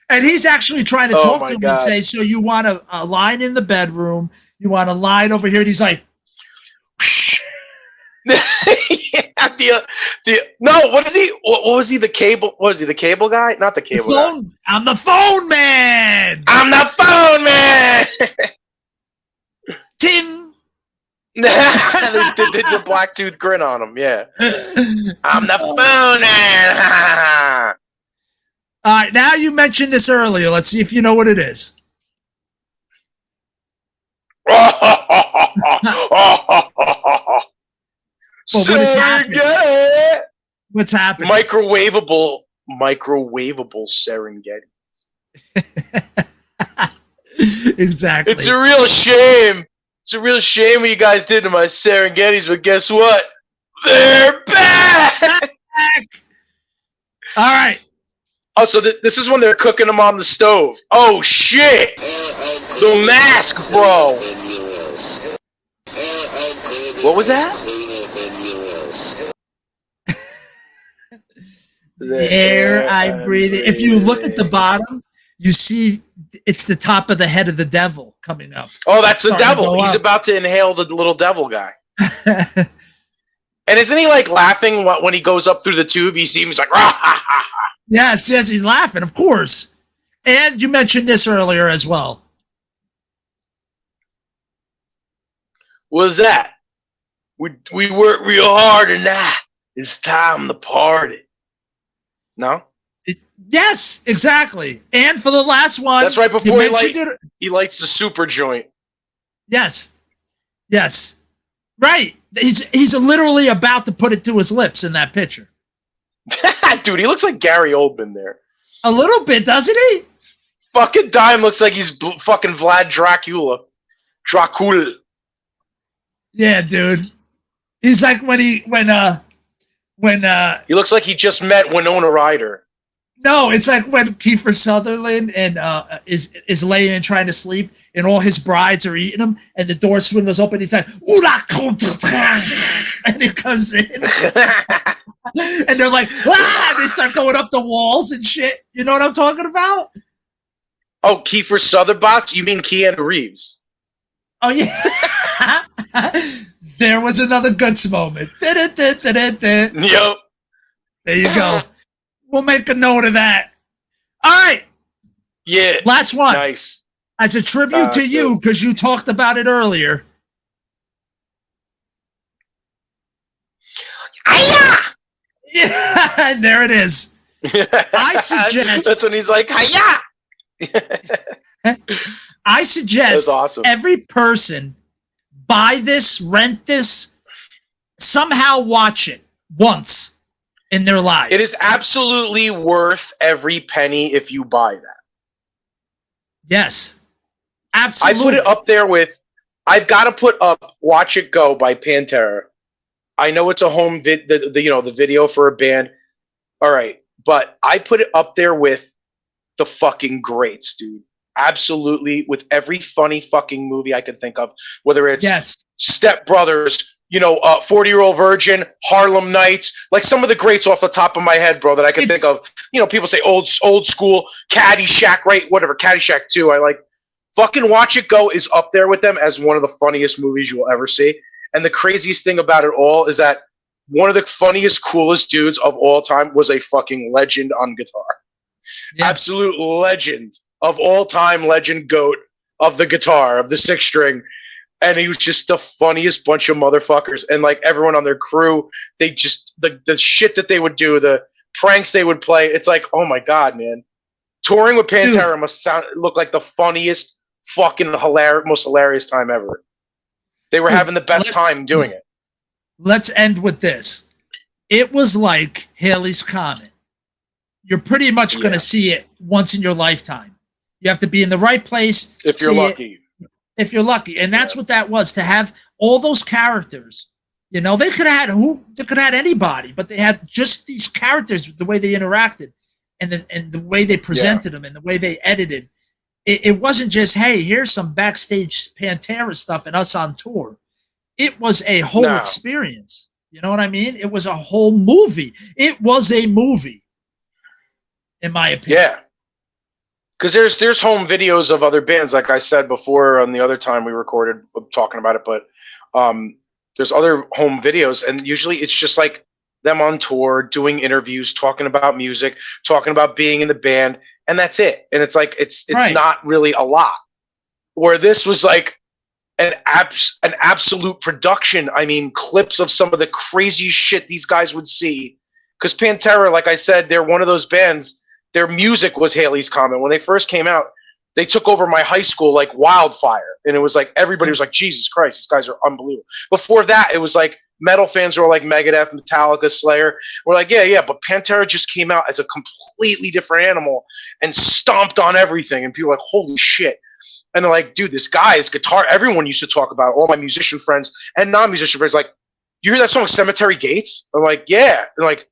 And he's actually trying to Oh talk my to him God. and say, so you want a line in the bedroom, you want a line over here, and he's like, No, what is he? What was he? The cable? What was he? The cable guy? Not the cable guy. phone. I'm the phone man. I'm the phone man. Tim. They did the black tooth grin on him. Yeah, I'm the phone man. All right, now you mentioned this earlier. Let's see if you know what it is. Well, what is happening? Serengeti. What's happening? Microwavable Serengeti. Exactly. It's a real shame. It's a real shame what you guys did to my Serengetis, but guess what? They're back! All right. Oh, so this is when they're cooking them on the stove. Oh, shit! The mask, bro! What was that? The air I breathe. If you look at the bottom, you see it's the top of the head of the devil coming up. Oh, that's the Starting to devil. go He's up. about to inhale the little devil guy. And isn't he like laughing when he goes up through the tube? He seems like, rah, ha, ha, ha. Yes, he's laughing, of course. And you mentioned this earlier as well. What was that? We worked real hard and now it's time to party. No? Yes, exactly. And for the last one, That's right you before mentioned it. he lights the super joint. Yes. Right. He's literally about to put it to his lips in that picture. Dude, he looks like Gary Oldman there. A little bit, doesn't he? Fucking Dime looks like he's fucking Vlad Dracula. Yeah, dude. He's like when He looks like he just met Winona Ryder. no, it's like when Kiefer Sutherland and is laying and trying to sleep, and all his brides are eating him, and the door swings open. He's like, and it comes in, and they're like, and they start going up the walls and shit. You know what I'm talking about? Oh, Kiefer Sutherbots? You mean Keanu Reeves? Oh yeah. There was another guts moment. There Yep. you go. We'll make a note of that. All right. Yeah. Last one. Nice. As a tribute to you, because you talked about it earlier. Hiya! Yeah, there it is. I suggest- That's when he's like, hiya! I suggest That's awesome. every person buy this, rent this, somehow watch it once in their lives. It is absolutely worth every penny if you buy that. Yes. I Absolutely. put it up there with, I've got to put up Watch It Go by Pantera. I know it's a home the video for a band. All right. But I put it up there with the fucking greats, dude. Absolutely. With every funny fucking movie I could think of, whether it's Yes. Step Brothers, 40-Year-Old Virgin, Harlem Nights, like some of the greats off the top of my head, bro, that I could think of. People say old school, Caddyshack, right? Whatever, Caddyshack 2. I like fucking Watch It Go is up there with them as one of the funniest movies you will ever see. And the craziest thing about it all is that one of the funniest, coolest dudes of all time was a fucking legend on guitar. Yeah. Absolute legend of all time, legend goat of the guitar, of the six string. And he was just the funniest bunch of motherfuckers. And like everyone on their crew, they just the shit that they would do, the pranks they would play. It's like, oh my god, man! Touring with Pantera must look like the funniest, fucking most hilarious time ever. They were having the best time doing it. Let's end with this. It was like Halley's Comet. You're pretty much going to see it once in your lifetime. You have to be in the right place. If you're lucky. If you're lucky. And that's what that was, to have all those characters. You know, they could have had anybody, but they had just these characters, the way they interacted and the way they presented them and the way they edited. It wasn't just, hey, here's some backstage Pantera stuff and us on tour. It was a whole experience. You know what I mean? It was a whole movie. It was a movie, in my opinion. Yeah. Because there's home videos of other bands, like I said before on the other time we recorded talking about it, but there's other home videos, and usually it's just like them on tour, doing interviews, talking about music, talking about being in the band, and that's it. And it's like it's not really a lot. Where this was like an absolute production. I mean, clips of some of the crazy shit these guys would see. Because Pantera, like I said, they're one of those bands. Their music was Halley's Comet. When they first came out, they took over my high school like wildfire. And it was like, everybody was like, Jesus Christ, these guys are unbelievable. Before that, it was like metal fans were like Megadeth, Metallica, Slayer. We're like, yeah, but Pantera just came out as a completely different animal and stomped on everything. And people were like, holy shit. And they're like, dude, this guy is guitar. Everyone used to talk about it. All my musician friends and non-musician friends, like, you hear that song Cemetery Gates? I'm like, yeah. And like,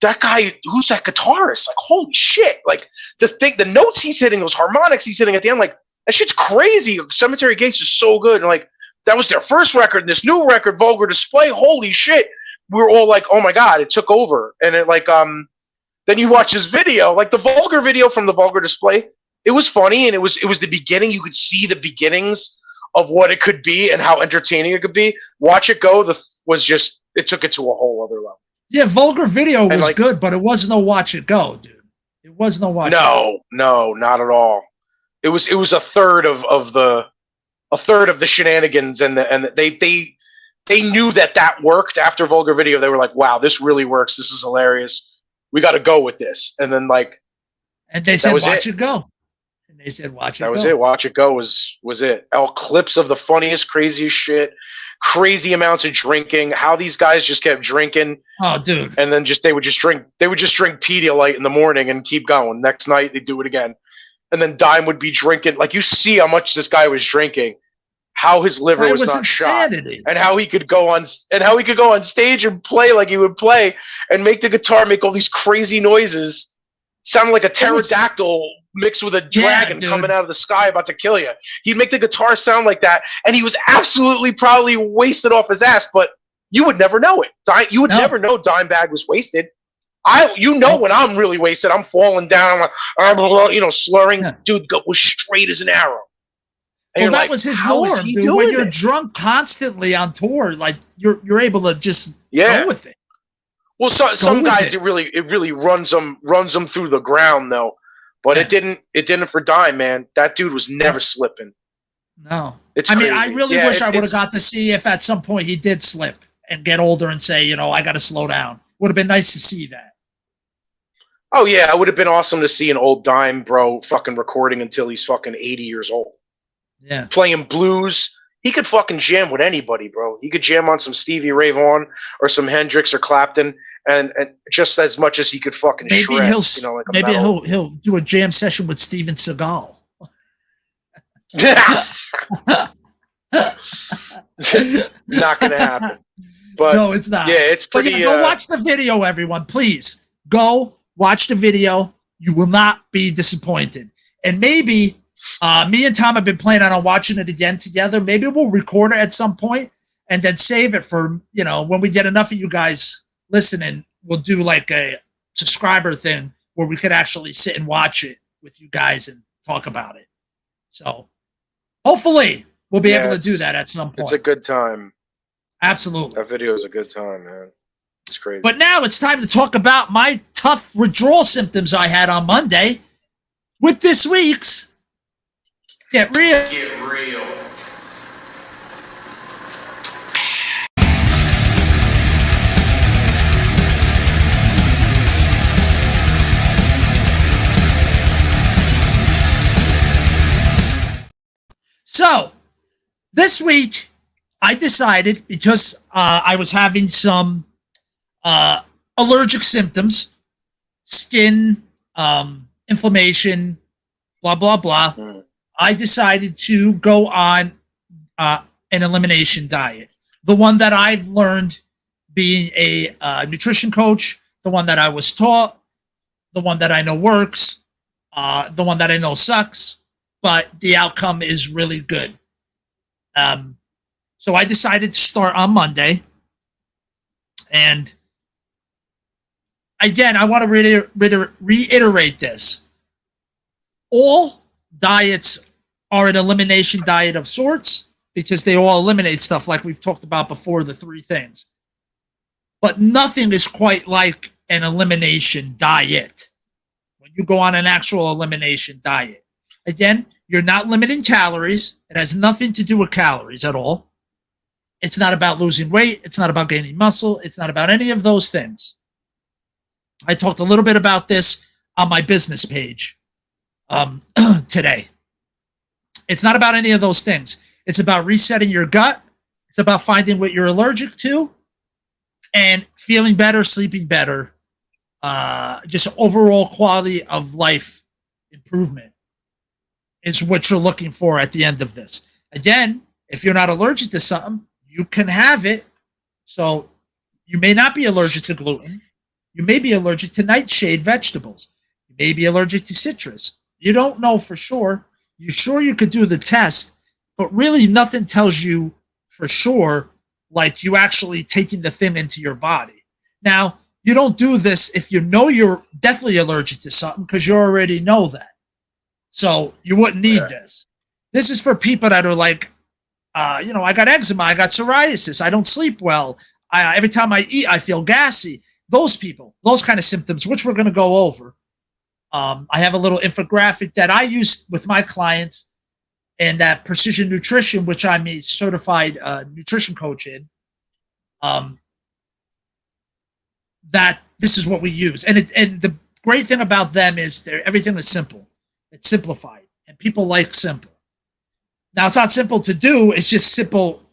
that guy, who's that guitarist? Like, holy shit. Like, the notes he's hitting, those harmonics he's hitting at the end, like, that shit's crazy. Cemetery Gates is so good. And like, that was their first record. And this new record, Vulgar Display, holy shit. We were all like, oh my God, it took over. And it like, then you watch this video, like the Vulgar video from the Vulgar Display. It was funny, and it was the beginning. You could see the beginnings of what it could be and how entertaining it could be. Watch It Go it took it to a whole other level. Yeah, Vulgar video was like, good, but it wasn't no Watch It Go, dude. It was no Watch It Go. No, not at all. It was a third of the shenanigans, and they knew that worked after Vulgar video. They were like, wow, this really works. This is hilarious. We got to go with this. And then and they said, Watch It Go. And they said, Watch It Go. That was it. Watch It Go was it. All clips of the funniest, craziest shit. Crazy amounts of drinking. How these guys just kept drinking. Oh, dude! And then they would just drink Pedialyte in the morning and keep going. Next night they do it again, and then Dime would be drinking. Like, you see how much this guy was drinking, how his liver was not insanity. Shot, and how he could go on stage and play like he would play, and make the guitar make all these crazy noises, sounding like a pterodactyl mixed with a dragon coming out of the sky about to kill you. He'd make the guitar sound like that, and he was absolutely probably wasted off his ass, but you would never know it. You would never know Dimebag was wasted. When I'm really wasted, I'm falling down, I'm slurring. Yeah. Dude was straight as an arrow. And that was his norm, dude. When you're drunk constantly on tour, like you're able to just go with it. Well, some guys it really runs them through the ground though. But it didn't for Dime, man. That dude was never slipping. No. I mean, I really wish I would have got to see if at some point he did slip and get older and say, I got to slow down. Would have been nice to see that. Oh, yeah. It would have been awesome to see an old Dime bro fucking recording until he's fucking 80 years old. Yeah. Playing blues. He could fucking jam with anybody, bro. He could jam on some Stevie Ray Vaughan or some Hendrix or Clapton. And just as much as he could fucking shred, he'll do a jam session with Steven Seagal. Not gonna happen. But no, it's not. Yeah, it's pretty. Go watch the video, everyone. Please go watch the video. You will not be disappointed. And maybe me and Tom have been planning on watching it again together. Maybe we'll record it at some point and then save it for when we get enough of you guys listening, we'll do like a subscriber thing where we could actually sit and watch it with you guys and talk about it. So hopefully we'll be able to do that at some point. It's a good time. Absolutely. That video is a good time, man. It's crazy. But now it's time to talk about my tough withdrawal symptoms I had on Monday with this week's Get Real. Get real. So this week, I decided because I was having some allergic symptoms, skin, inflammation, blah, blah, blah. I decided to go on an elimination diet. The one that I've learned being a nutrition coach, the one that I was taught, the one that I know works, the one that I know sucks, but the outcome is really good. So I decided to start on Monday. And again, I want to reiterate this. All diets are an elimination diet of sorts because they all eliminate stuff like we've talked about before, the three things. But nothing is quite like an elimination diet. When you go on an actual elimination diet, again, you're not limiting calories. It has nothing to do with calories at all. It's not about losing weight. It's not about gaining muscle. It's not about any of those things. I talked a little bit about this on my business page today. It's not about any of those things. It's about resetting your gut. It's about finding what you're allergic to and feeling better, sleeping better, just overall quality of life improvement is what you're looking for at the end of this. Again, if you're not allergic to something, you can have it. So you may not be allergic to gluten. You may be allergic to nightshade vegetables. You may be allergic to citrus. You don't know for sure. You're sure you could do the test, but really nothing tells you for sure like you actually taking the thing into your body. Now, you don't do this if you know you're definitely allergic to something because you already know that. So you wouldn't need this. This is for people that are like, I got eczema, I got psoriasis, I don't sleep well. Every time I eat, I feel gassy. Those people, those kind of symptoms, which we're going to go over. I have a little infographic that I use with my clients and that Precision Nutrition, which I'm a certified nutrition coach in, that this is what we use. And the great thing about them is everything is simple. It's simplified. And people like simple. Now, it's not simple to do. It's just simple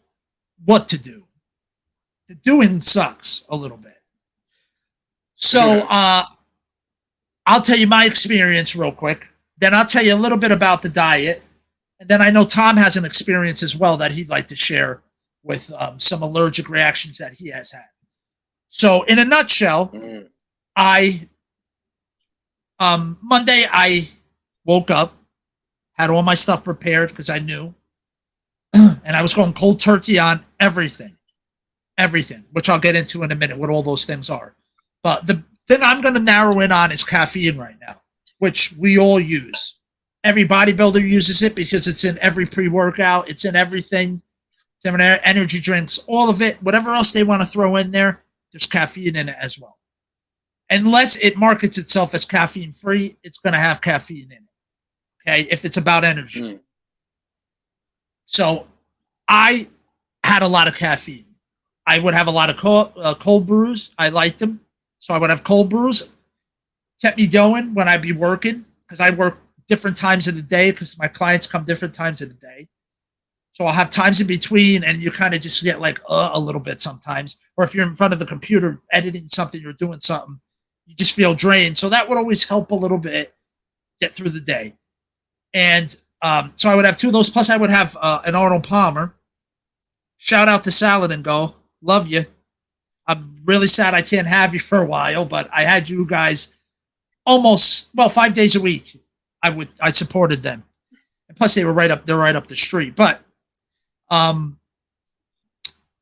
what to do. The doing sucks a little bit. So I'll tell you my experience real quick. Then I'll tell you a little bit about the diet. And then I know Tom has an experience as well that he'd like to share with some allergic reactions that he has had. So in a nutshell, Monday I woke up, had all my stuff prepared because I knew. And I was going cold turkey on everything, which I'll get into in a minute what all those things are. But the thing I'm going to narrow in on is caffeine right now, which we all use. Every bodybuilder uses it because it's in every pre-workout. It's in everything. It's in energy drinks, all of it. Whatever else they want to throw in there, there's caffeine in it as well. Unless it markets itself as caffeine-free, it's going to have caffeine in it. Okay, if it's about energy. So I had a lot of caffeine. I would have a lot of cold brews. I liked them. So I would have cold brews. Kept me going when I'd be working because I work different times of the day because my clients come different times of the day. So I'll have times in between and you kind of just get like a little bit sometimes. Or if you're in front of the computer editing something, you're doing something, you just feel drained. So that would always help a little bit get through the day. And so I would have two of those. Plus I would have an Arnold Palmer. Shout out to Salad and Go. Love you. I'm really sad I can't have you for a while, but I had you guys almost 5 days a week. I supported them, and plus they're right up the street. But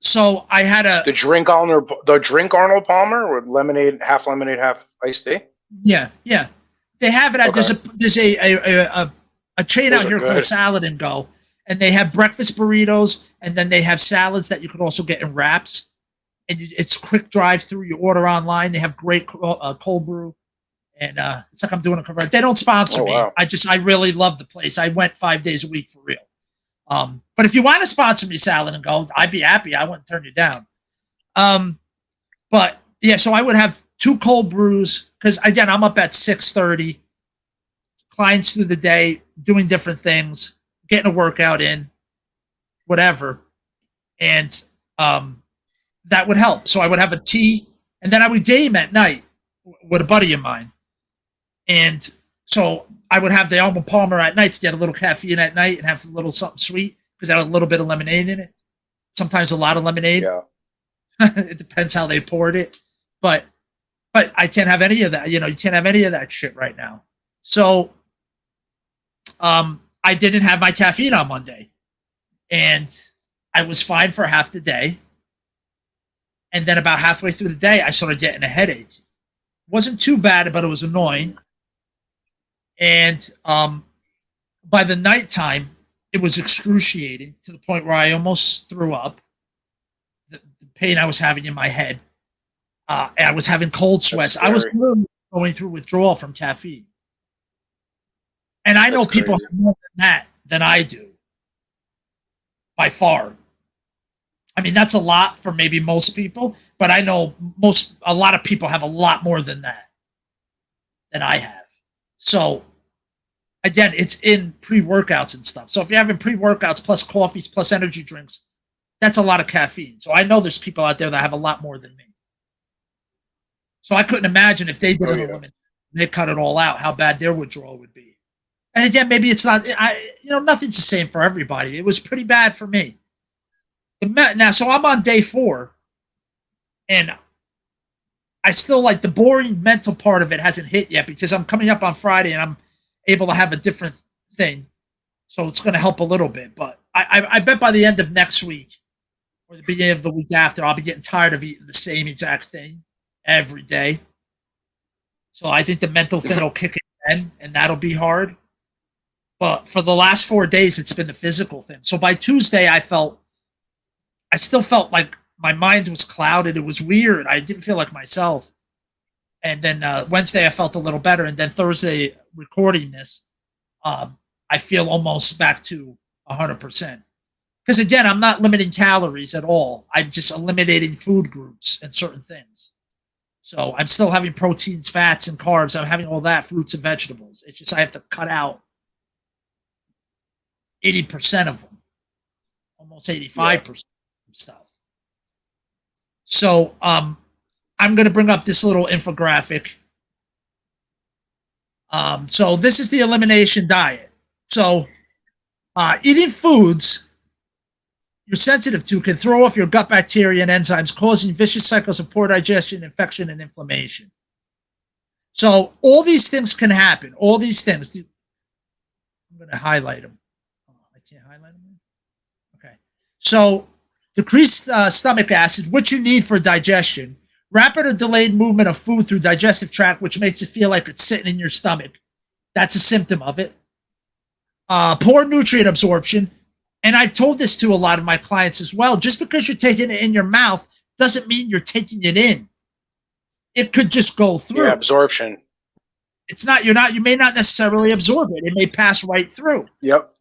so I had the drink Arnold Palmer with lemonade, half iced tea. Yeah. They have it at there's a chain out here called Salad and Go, and they have breakfast burritos, and then they have salads that you could also get in wraps. And it's quick drive-through. You order online. They have great cold brew, and it's like I'm doing a convert. They don't sponsor me. Wow. I really love the place. I went 5 days a week for real. But if you want to sponsor me, Salad and Go, I'd be happy. I wouldn't turn you down. But yeah, so I would have 2 cold brews because again, I'm up at 6:30. Clients through the day doing different things. getting a workout in, whatever, and that would help. So I would have a tea, and then I would game at night with a buddy of mine, and so I would have the Arnold Palmer at night to get a little caffeine at night and have a little something sweet because I had a little bit of lemonade in it. Sometimes a lot of lemonade. Yeah. It depends how they poured it, but I can't have any of that. You can't have any of that shit right now. So, I didn't have my caffeine on Monday, and I was fine for half the day. And then about halfway through the day, I started getting a headache. It wasn't too bad, but it was annoying. And by the nighttime, it was excruciating to the point where I almost threw up. The pain I was having in my head. I was having cold sweats. I was going through withdrawal from caffeine. And I know people have more than that than I do. By far. I mean, that's a lot for maybe most people, but I know a lot of people have a lot more than that than I have. So, again, it's in pre-workouts and stuff. So if you're having pre-workouts plus coffees plus energy drinks, that's a lot of caffeine. So I know there's people out there that have a lot more than me. So I couldn't imagine if they did an elimination, they cut it all out, how bad their withdrawal would be. And again, maybe it's not, nothing's the same for everybody. It was pretty bad for me. Now, so I'm on day 4, and I still like the boring mental part of it hasn't hit yet because I'm coming up on Friday and I'm able to have a different thing. So it's going to help a little bit. But I bet by the end of next week or the beginning of the week after, I'll be getting tired of eating the same exact thing every day. So I think the mental thing will kick in, and that'll be hard. But for the last 4 days, it's been the physical thing. So by Tuesday, I still felt like my mind was clouded. It was weird. I didn't feel like myself. And then Wednesday, I felt a little better. And then Thursday, recording this, I feel almost back to 100%. Because again, I'm not limiting calories at all. I'm just eliminating food groups and certain things. So I'm still having proteins, fats, and carbs. I'm having all that, fruits and vegetables. It's just I have to cut out 80% of them, almost 85% of stuff. So I'm going to bring up this little infographic. So this is the elimination diet. So eating foods you're sensitive to can throw off your gut bacteria and enzymes, causing vicious cycles of poor digestion, infection, and inflammation. So all these things can happen. All these things. I'm going to highlight them. I can't highlight them. Okay. So decreased stomach acid, which you need for digestion. Rapid or delayed movement of food through digestive tract, which makes it feel like it's sitting in your stomach. That's a symptom of it. Poor nutrient absorption. And I've told this to a lot of my clients as well. Just because you're taking it in your mouth doesn't mean you're taking it in. It could just go through. Yeah, absorption. You may not necessarily absorb it. It may pass right through. Yep.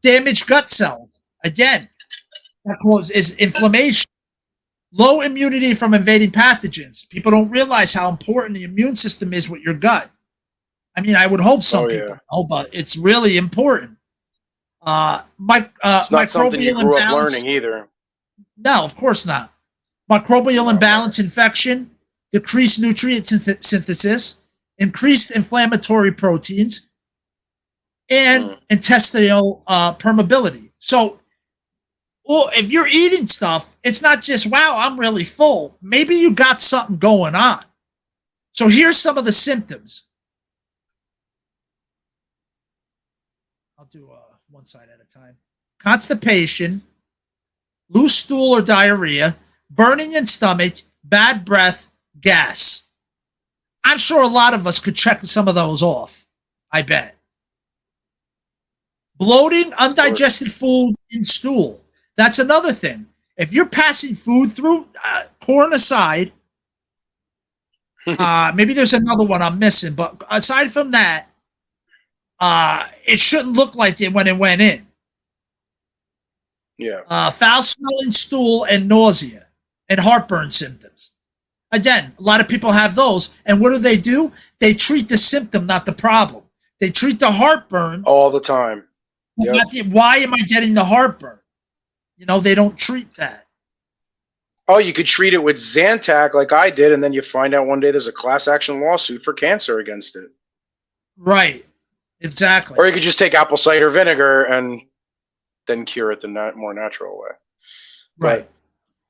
Damaged gut cells. Again, that causes inflammation. Low immunity from invading pathogens. People don't realize how important the immune system is with your gut. I mean, I would hope some people know, but it's really important. It's not something you grew up learning either. No, of course not. Microbial imbalance, infection, decreased nutrient synthesis, increased inflammatory proteins, and intestinal permeability. So, if you're eating stuff, it's not just, wow, I'm really full. Maybe you got something going on. So here's some of the symptoms. I'll do one side at a time. Constipation, loose stool or diarrhea, burning in stomach, bad breath, gas. I'm sure a lot of us could check some of those off. I bet. Bloating, undigested food in stool. That's another thing. If you're passing food through, corn aside, maybe there's another one I'm missing, but aside from that, it shouldn't look like it when it went in. Yeah. Foul smelling stool and nausea and heartburn symptoms. Again, a lot of people have those. And what do? They treat the symptom, not the problem. They treat the heartburn all the time. Why am I getting the heartburn? They don't treat that. Oh, you could treat it with Zantac like I did, and then you find out one day there's a class action lawsuit for cancer against it. Right. Exactly. Or you could just take apple cider vinegar and then cure it the more natural way. Right. But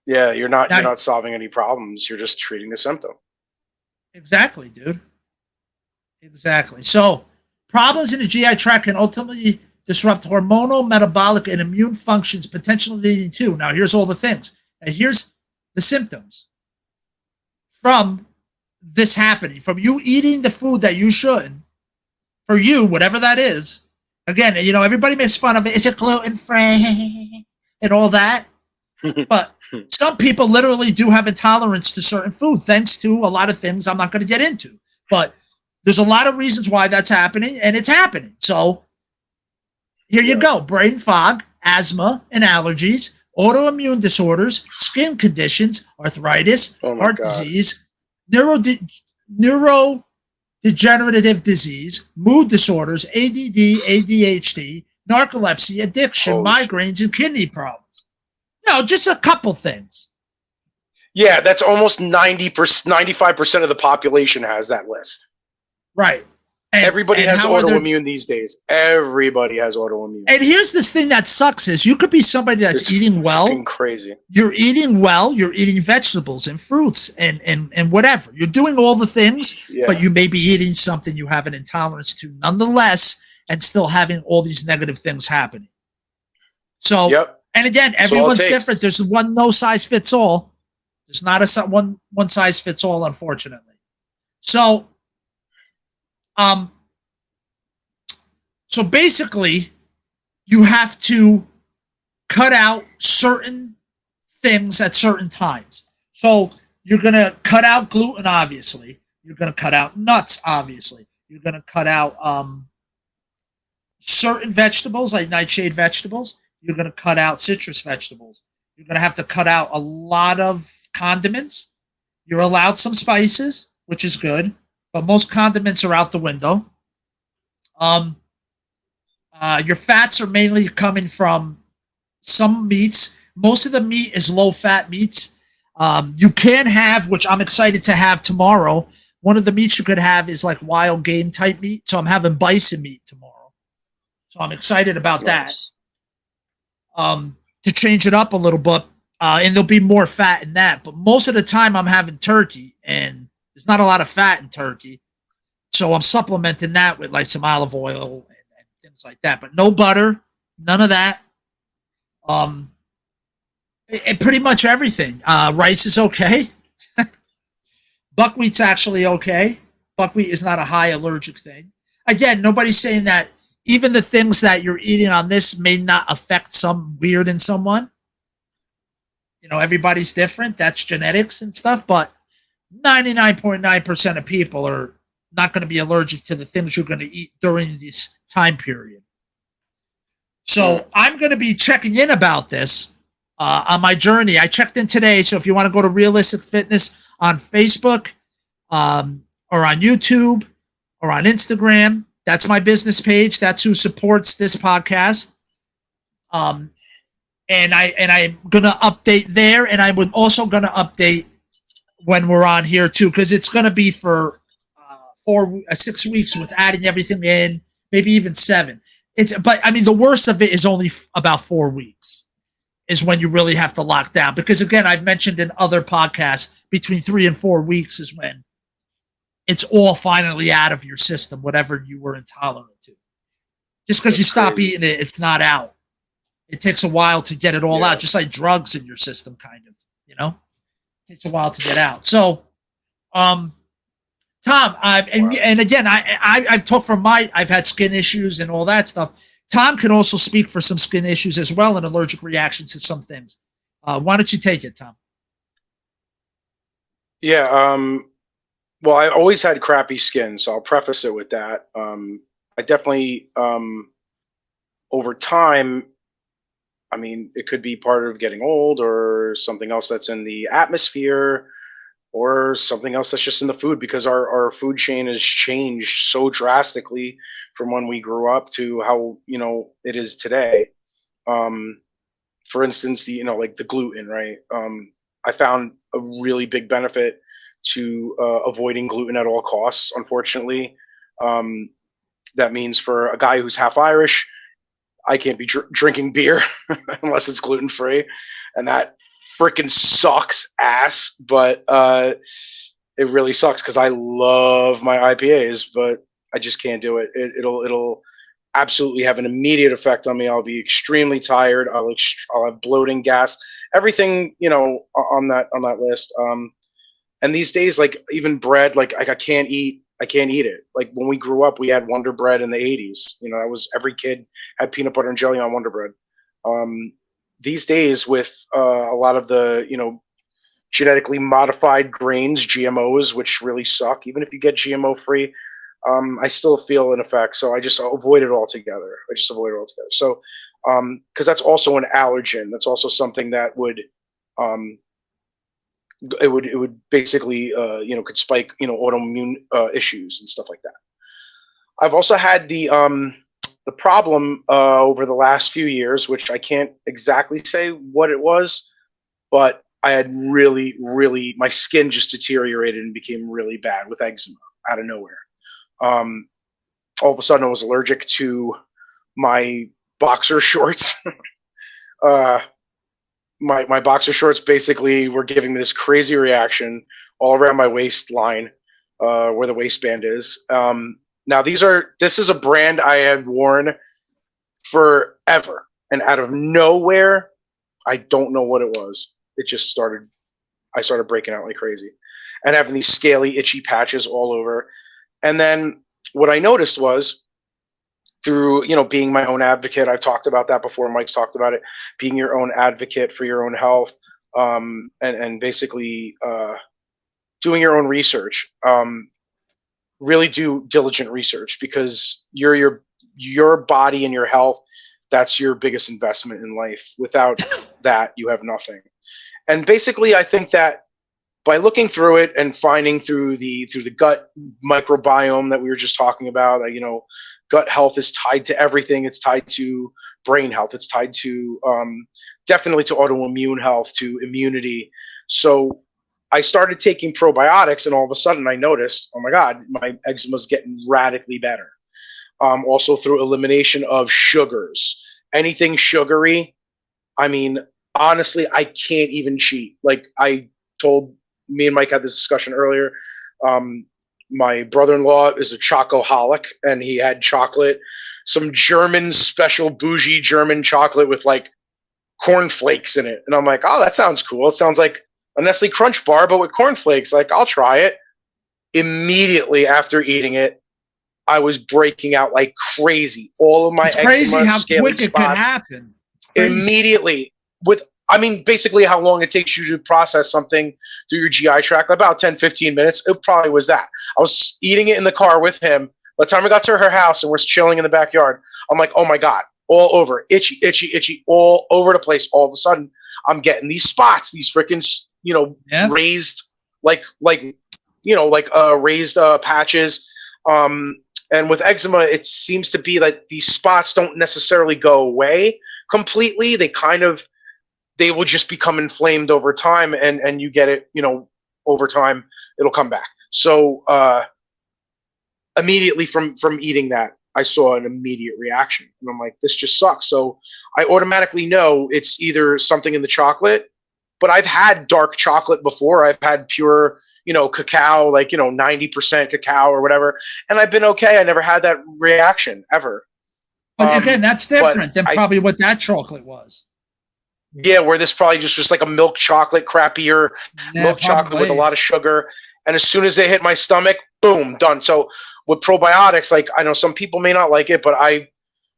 yeah, you're not solving any problems. You're just treating the symptom. Exactly, dude. Exactly. So problems in the GI tract can ultimately disrupt hormonal, metabolic, and immune functions, potentially leading to. Now, here's all the things. And here's the symptoms from this happening, from you eating the food that you shouldn't, for you, whatever that is. Again, everybody makes fun of it. Is it gluten-free and all that? But some people literally do have intolerance to certain food, thanks to a lot of things I'm not going to get into. But there's a lot of reasons why that's happening, and it's happening. So here you go. Brain fog, asthma, and allergies, autoimmune disorders, skin conditions, arthritis, heart disease, neurodegenerative disease, mood disorders, ADD, ADHD, narcolepsy, addiction, migraines, and kidney problems. Just a couple things. Yeah, that's almost 95% of the population has that list. Right. Everybody has autoimmune these days. Everybody has autoimmune. And here's this thing that sucks is you could be somebody that's eating well. Crazy. You're eating well. You're eating vegetables and fruits and whatever. You're doing all the things, but you may be eating something you have an intolerance to nonetheless and still having all these negative things happening. So, and again, everyone's different. There's no size fits all. There's not one size fits all, unfortunately. So, so basically, you have to cut out certain things at certain times. So you're going to cut out gluten, obviously. You're going to cut out nuts, obviously. You're going to cut out certain vegetables, like nightshade vegetables. You're going to cut out citrus vegetables. You're going to have to cut out a lot of condiments. You're allowed some spices, which is good, but most condiments are out the window. Your fats are mainly coming from some meats. Most of the meat is low-fat meats. You can have, which I'm excited to have tomorrow, one of the meats you could have is like wild game type meat. So I'm having bison meat tomorrow. So I'm excited about that. To change it up a little bit, and there'll be more fat in that. But most of the time I'm having turkey, and there's not a lot of fat in turkey. So I'm supplementing that with like some olive oil and things like that. But no butter, none of that. And pretty much everything. Rice is okay. Buckwheat's actually okay. Buckwheat is not a high allergic thing. Again, nobody's saying that even the things that you're eating on this may not affect some weird in someone. Everybody's different. That's genetics and stuff. But 99.9% of people are not going to be allergic to the things you're going to eat during this time period. So I'm going to be checking in about this on my journey. I checked in today. So if you want to go to Realistic Fitness on Facebook or on YouTube or on Instagram, that's my business page. That's who supports this podcast. And I'm going to update there. And I'm also going to update when we're on here too, because it's going to be for 6 weeks with adding everything in, maybe even 7. But I mean, the worst of it is only about 4 weeks is when you really have to lock down. Because again, I've mentioned in other podcasts, between 3 and 4 weeks is when it's all finally out of your system, whatever you were intolerant to. Just because you stop eating it, it's not out. It takes a while to get it all out, just like drugs in your system, kind of, It takes a while to get out. So, Tom, and again, I've talked from I've had skin issues and all that stuff. Tom can also speak for some skin issues as well and allergic reactions to some things. Why don't you take it, Tom? Yeah. Well, I always had crappy skin, so I'll preface it with that. I definitely, over time, I mean, it could be part of getting old or something else that's in the atmosphere or something else that's just in the food, because our food chain has changed so drastically from when we grew up to how, it is today. For instance, like the gluten, right? I found a really big benefit to avoiding gluten at all costs. Unfortunately, that means for a guy who's half Irish, I can't be drinking beer unless it's gluten free, and that freaking sucks ass. But it really sucks because I love my IPAs, but I just can't do it. It'll absolutely have an immediate effect on me. I'll be extremely tired. I'll have bloating, gas, everything, on that list. And these days, like even bread, like I can't eat it. Like when we grew up, we had Wonder Bread in the 80s. That was, every kid had peanut butter and jelly on Wonder Bread. These days, with a lot of the, genetically modified grains, GMOs, which really suck, even if you get GMO free, I still feel an effect. So I just avoid it altogether. So, because that's also an allergen. That's also something that would, it would basically, could spike, autoimmune issues and stuff like that. I've also had the problem over the last few years, which I can't exactly say what it was, but I had really, my skin just deteriorated and became really bad with eczema out of nowhere. All of a sudden I was allergic to my boxer shorts. My boxer shorts basically were giving me this crazy reaction all around my waistline, where the waistband is. Now this is a brand I had worn forever, and out of nowhere, I don't know what it was. I started breaking out like crazy and having these scaly, itchy patches all over. And then what I noticed was, through, being my own advocate, I've talked about that before, Mike's talked about it, being your own advocate for your own health, and basically doing your own research. Really do diligent research, because your body and your health, that's your biggest investment in life. Without that, you have nothing. And basically, I think that by looking through it and finding through the gut microbiome that we were just talking about, gut health is tied to everything. It's tied to brain health. It's tied to definitely to autoimmune health, to immunity. So I started taking probiotics, and all of a sudden I noticed, oh my God, my eczema is getting radically better. Also through elimination of sugars, anything sugary. I mean, honestly, I can't even cheat. Like me and Mike had this discussion earlier. My brother-in-law is a chocoholic, and he had chocolate, some German special bougie German chocolate with like cornflakes in it. And I'm like, oh, that sounds cool. It sounds like a Nestle Crunch bar, but with cornflakes. Like, I'll try it. Immediately after eating it, I was breaking out like crazy. All of my eczema, crazy how quick it could spots, happen. immediately. Basically how long it takes you to process something through your GI tract, about 10, 15 minutes. It probably was that. I was eating it in the car with him. By the time I got to her house and we're chilling in the backyard, I'm like, oh my God, all over, itchy, all over the place. All of a sudden, I'm getting these spots, these freaking, raised, raised patches. And with eczema, it seems to be that these spots don't necessarily go away completely. They will just become inflamed over time, and you get it, over time, it'll come back. So immediately from eating that, I saw an immediate reaction. And I'm like, this just sucks. So I automatically know it's either something in the chocolate, but I've had dark chocolate before. I've had pure, cacao, 90% cacao or whatever, and I've been okay. I never had that reaction ever. But again, that's different than probably what that chocolate was. Yeah, where this probably just was like a milk chocolate, crappier milk chocolate with a lot of sugar. And as soon as they hit my stomach, boom, done. So with probiotics, I know some people may not like it, but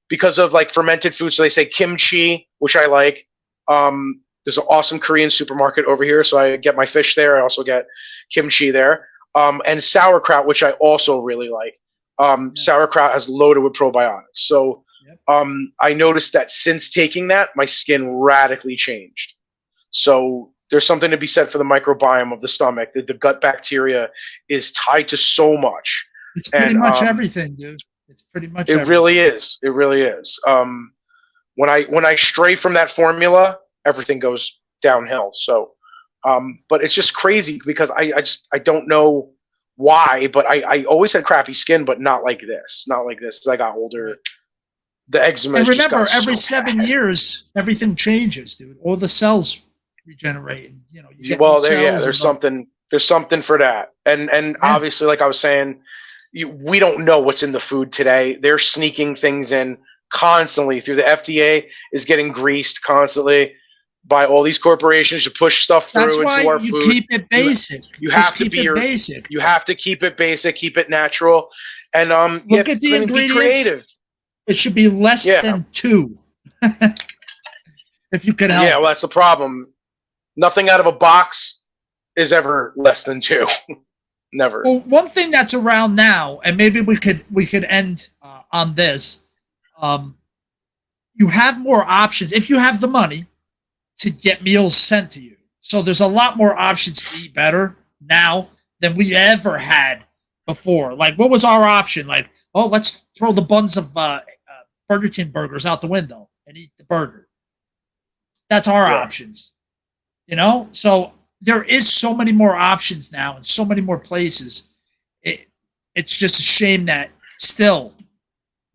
because of fermented foods, so they say kimchi, which I like. There's an awesome Korean supermarket over here, so I get my fish there. I also get kimchi there. And sauerkraut, which I also really like. Sauerkraut is loaded with probiotics. So I noticed that since taking that, my skin radically changed. So There's something to be said for the microbiome of the stomach. The gut bacteria is tied to so much. It's pretty And, much everything, dude. It's pretty much It everything. really is. It really is. When I stray from that formula, everything goes downhill. So, but it's just crazy because I don't know why, but I always had crappy skin, but not like this. Not like this. As I got older, the eczema. And just remember, got every so 7 bad. years, everything changes, dude. All the cells regenerate. And, you know, you get Well, new there, yeah, cells there's and- something. There's something for that. And obviously, like I was saying, we don't know what's in the food today. They're sneaking things in constantly through the FDA is getting greased constantly by all these corporations to push stuff through That's into why our you food. keep it basic. You Just have to keep be it your basic. You have to keep it basic, keep it natural, and Look at the be ingredients. creative. It should be less Yeah. than 2. If you could help. Yeah, well, that's the problem. Nothing out of a box is ever less than 2. Never. Well, one thing that's around now, and maybe we could end on this. You have more options if you have the money to get meals sent to you. So there's a lot more options to eat better now than we ever had before. Like, what was our option? Like, oh, let's throw the buns of Burger King burgers out the window and eat the burger. That's our Yeah. options. You know? So there is so many more options now and so many more places. It's just a shame that still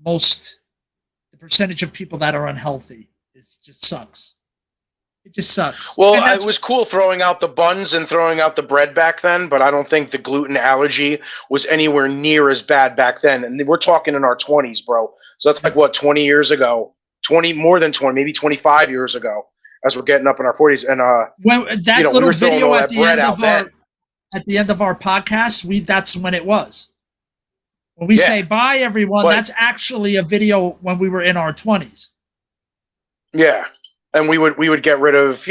the percentage of people that are unhealthy just sucks. It just sucks. Well, And that's- it was cool throwing out the buns and throwing out the bread back then, but I don't think the gluten allergy was anywhere near as bad back then. And we're talking in our 20s, bro. So that's like, what, 20 years ago? More than 20, maybe 25 years ago, as we're getting up in our 40s. And when that we little were throwing video all at that the bread end out of then. at the end of our podcast, that's when it was. When we Yeah. say bye, everyone, But- that's actually a video when we were in our 20s. Yeah. And we would get rid of,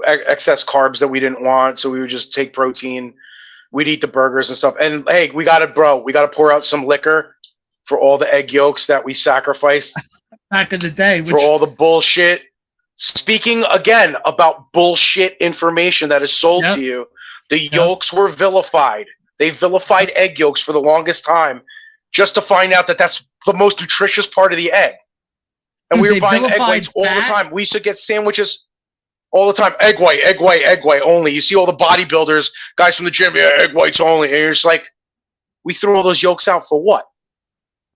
excess carbs that we didn't want. So we would just take protein. We'd eat the burgers and stuff. And hey, we got to pour out some liquor for all the egg yolks that we sacrificed Back in the day, for all the bullshit. Speaking again about bullshit information that is sold Yep. to you, the yolks were vilified. They vilified egg yolks for the longest time just to find out that that's the most nutritious part of the egg. And Dude, we were they buying egg vilified whites all the fat? time. We used to get sandwiches all the time. Egg white, egg white, egg white only. You see all the bodybuilders, guys from the gym, yeah, egg whites only. And you're just like, we threw all those yolks out for what?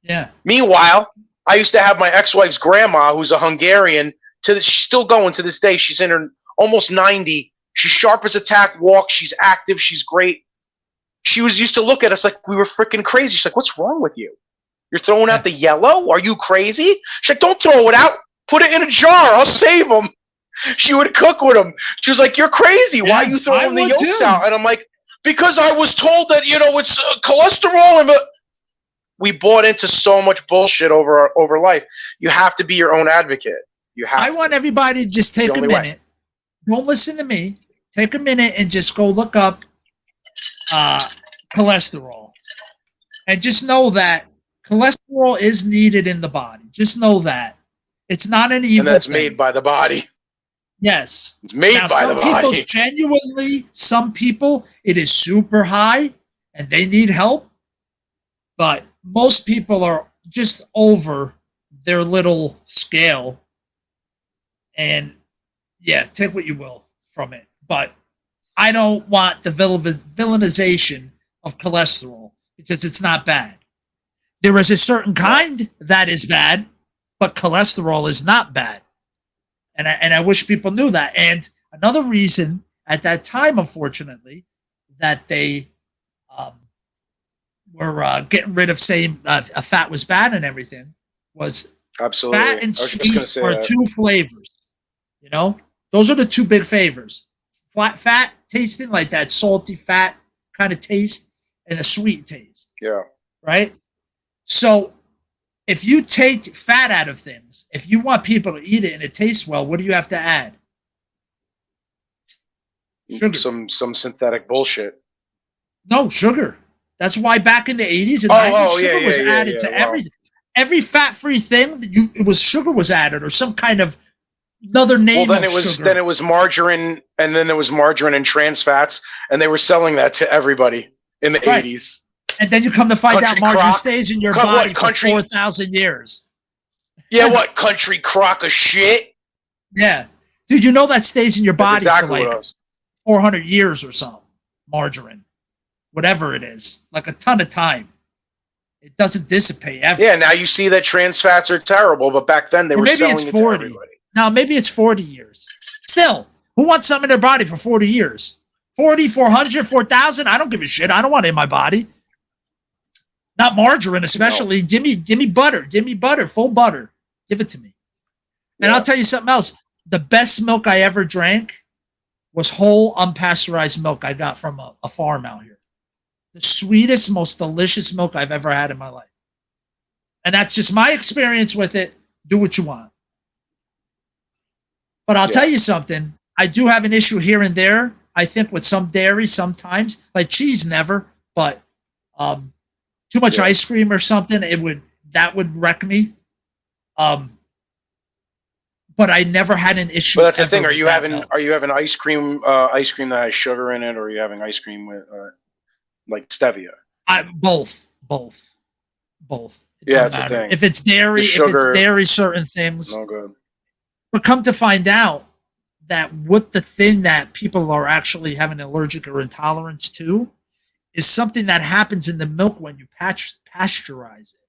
yeah. Meanwhile, I used to have my ex-wife's grandma, who's a Hungarian. She's still going to this day. She's in her almost 90. She's sharp as a tack, walks. She's active. She's great. She used to look at us like we were freaking crazy. She's like, "What's wrong with you? You're throwing out the yellow? Are you crazy?" She's like, "Don't throw it out. Put it in a jar. I'll save them." She would cook with them. She was like, "You're crazy. Why are Yeah, you I throwing the would yolks too. out?" And I'm like, "Because I was told that it's cholesterol and." We bought into so much bullshit over life. You have to be your own advocate. You have. I want everybody to just take a only way. minute. Don't listen to me. Take a minute and just go look up cholesterol. And just know that cholesterol is needed in the body. Just know that. It's not an evil and that's thing. made by the body. Yes. It's made Now, by the body. some people, it is super high and they need help. But most people are just over their little scale. And yeah, take what you will from it. But I don't want the villainization of cholesterol because it's not bad. There is a certain kind that is bad, but cholesterol is not bad. And I wish people knew that. And another reason at that time, unfortunately, that they were getting rid of saying fat was bad and everything was Absolutely. fat and I was just sweet gonna say are that. two flavors. You know, those are the two big favors. Fat tasting, like that salty fat kind of taste, and a sweet taste. Yeah. Right? So if you take fat out of things, if you want people to eat it and it tastes well, what do you have to add? Sugar. Some synthetic bullshit. No, sugar. That's why back in the 80s and 90s, sugar was added to wow. everything. Every fat-free thing, sugar was added, or some kind of another name Well, then of it was sugar. then it was margarine, and then there was margarine and trans fats, and they were selling that to everybody in the Right. 80s. And then you come to find out Country margarine crock. stays in your What, body country- for 4,000 years. Yeah, what country crock of shit? Yeah. Dude, you know that stays in your That's body exactly for what like it was. 400 years or something. Margarine. Whatever it is. Like a ton of time. It doesn't dissipate ever. Yeah, now you see that trans fats are terrible, but back then they Or were maybe selling it's it 40. to everybody. Now, maybe it's 40 years. Still, who wants something in their body for 40 years? 40, 400, 4,000? I don't give a shit. I don't want it in my body. Not margarine, especially. Give me butter. Give me butter, full butter. Give it to me. And Yeah. I'll tell you something else. The best milk I ever drank was whole unpasteurized milk I got from a farm out here. The sweetest, most delicious milk I've ever had in my life. And that's just my experience with it. Do what you want. But I'll tell you something. I do have an issue here and there. I think with some dairy sometimes, like cheese never, but too much ice cream or something, that would wreck me. But I never had an issue. But that's the ever thing. Are with you that having milk. ice cream that has sugar in it, or are you having ice cream with like stevia? Both. It Yeah, don't that's the matter. thing. If it's dairy, The sugar- certain things. No good. But come to find out that what the thing that people are actually having allergic or intolerance to is something that happens in the milk when you pasteurize it.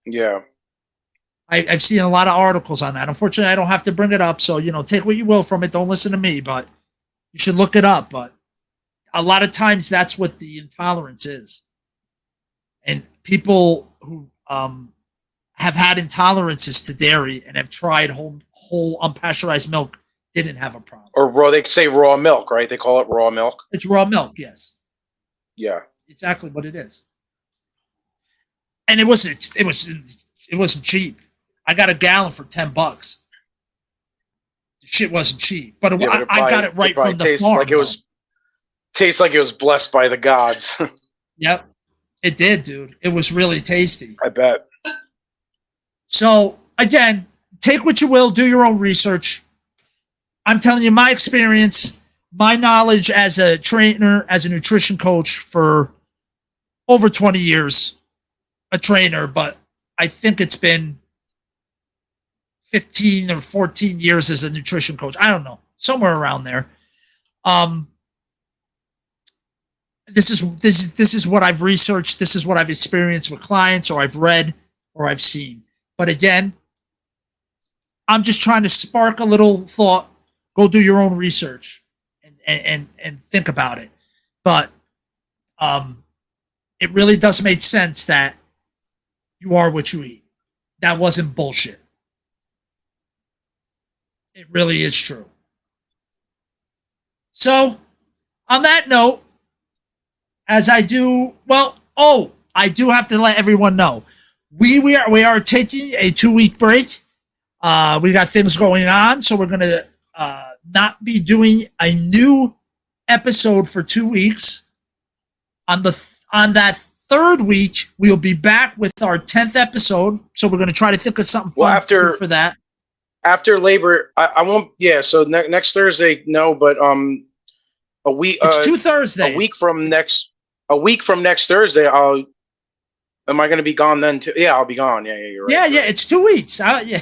Yeah. I've seen a lot of articles on that. Unfortunately, I don't have to bring it up. So, take what you will from it. Don't listen to me, but you should look it up. But a lot of times that's what the intolerance is. And people who have had intolerances to dairy and have tried whole unpasteurized milk didn't have a problem. Or raw. They say raw milk, right? They call it raw milk. It's raw milk, yes. Yeah. Exactly what it is. And it wasn't cheap. I got a gallon for $10. The shit wasn't cheap, but, Yeah, but I got it right from the tastes farm. like it was. Tastes like it was blessed by the gods. Yep, it did, dude. It was really tasty. I bet. So again, take what you will, do your own research. I'm telling you my experience, my knowledge as a trainer, as a nutrition coach for over 20 years, a trainer, but I think it's been 15 or 14 years as a nutrition coach. I don't know, somewhere around there. This is what I've researched. This is what I've experienced with clients, or I've read, or I've seen. But again, I'm just trying to spark a little thought. Go do your own research and think about it. But it really does make sense that you are what you eat. That wasn't bullshit. It really is true. So, on that note, as I do, I do have to let everyone know we are taking a 2-week break. We got things going on, so we're going to not be doing a new episode for 2 weeks. On that third week, we'll be back with our 10th episode. So we're going to try to think of something fun for that. After Labor, I won't. Yeah, so next Thursday, no, but a week. It's 2 Thursdays. A week from next Thursday, am I going to be gone then too? Yeah, I'll be gone. Yeah, you're right. Yeah, it's 2 weeks. Yeah.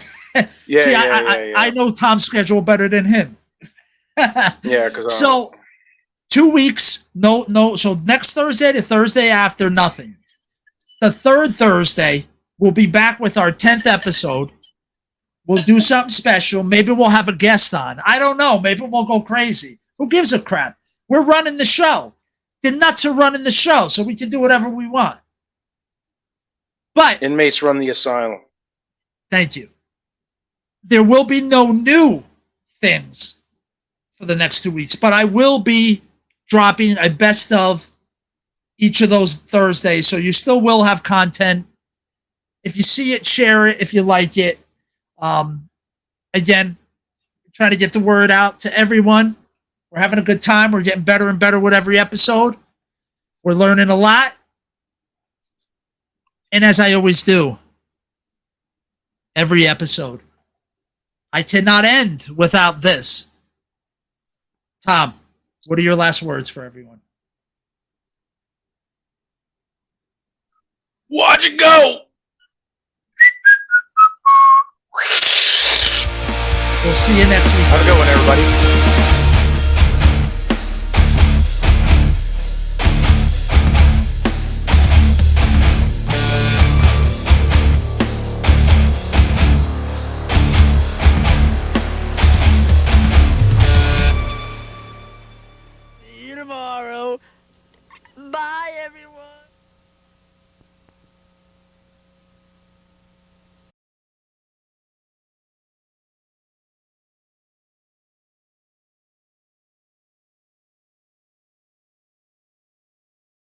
See, I know Tom's schedule better than him. Yeah, because so 2 weeks, no. So next Thursday to Thursday after, nothing. The third Thursday, we'll be back with our 10th episode. We'll do something special. Maybe we'll have a guest on. I don't know. Maybe we'll go crazy. Who gives a crap? We're running the show. The nuts are running the show, so we can do whatever we want. But inmates run the asylum. Thank you. There will be no new things for the next 2 weeks, but I will be dropping a best of each of those Thursdays, so you still will have content. If you see it, share it if you like it. Again, trying to get the word out to everyone. We're having a good time. We're getting better and better with every episode. We're learning a lot. And as I always do, every episode, I cannot end without this. Tom, what are your last words for everyone? Watch it go. We'll see you next week. Have a good one, everybody. See you tomorrow. Bye, everyone.